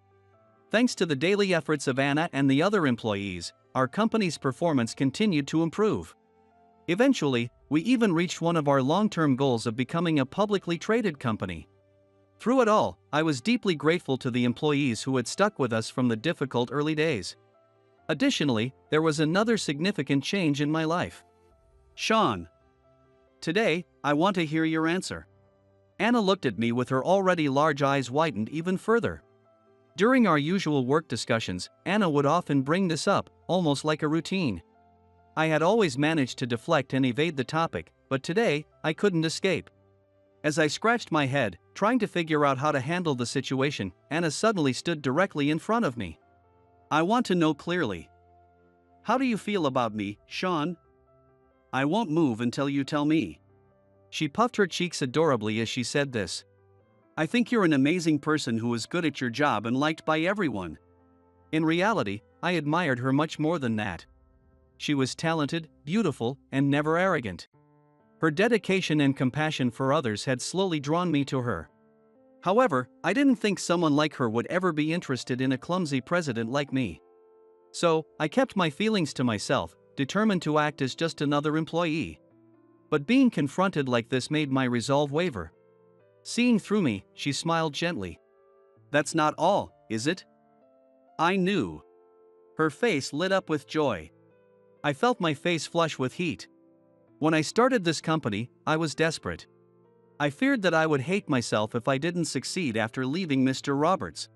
Thanks to the daily efforts of Anna and the other employees, our company's performance continued to improve. Eventually, we even reached one of our long-term goals of becoming a publicly traded company. Through it all, I was deeply grateful to the employees who had stuck with us from the difficult early days. Additionally, there was another significant change in my life. Sean. Today, I want to hear your answer. Anna looked at me with her already large eyes widened even further. During our usual work discussions, Anna would often bring this up, almost like a routine. I had always managed to deflect and evade the topic, but today, I couldn't escape. As I scratched my head, trying to figure out how to handle the situation, Anna suddenly stood directly in front of me. I want to know clearly. How do you feel about me, Sean? I won't move until you tell me. She puffed her cheeks adorably as she said this. I think you're an amazing person who is good at your job and liked by everyone. In reality, I admired her much more than that. She was talented, beautiful, and never arrogant. Her dedication and compassion for others had slowly drawn me to her. However, I didn't think someone like her would ever be interested in a clumsy president like me. So, I kept my feelings to myself, determined to act as just another employee. But being confronted like this made my resolve waver. Seeing through me, she smiled gently. That's not all, is it? I knew. Her face lit up with joy. I felt my face flush with heat. When I started this company, I was desperate. I feared that I would hate myself if I didn't succeed after leaving Mr. Roberts.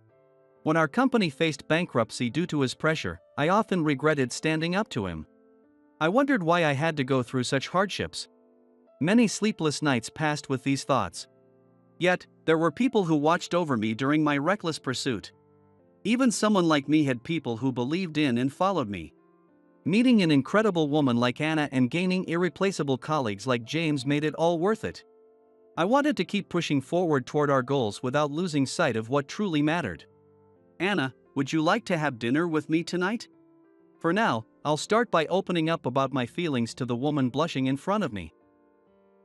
When our company faced bankruptcy due to his pressure, I often regretted standing up to him. I wondered why I had to go through such hardships. Many sleepless nights passed with these thoughts. Yet, there were people who watched over me during my reckless pursuit. Even someone like me had people who believed in and followed me. Meeting an incredible woman like Anna and gaining irreplaceable colleagues like James made it all worth it. I wanted to keep pushing forward toward our goals without losing sight of what truly mattered. Anna, would you like to have dinner with me tonight? For now, I'll start by opening up about my feelings to the woman blushing in front of me.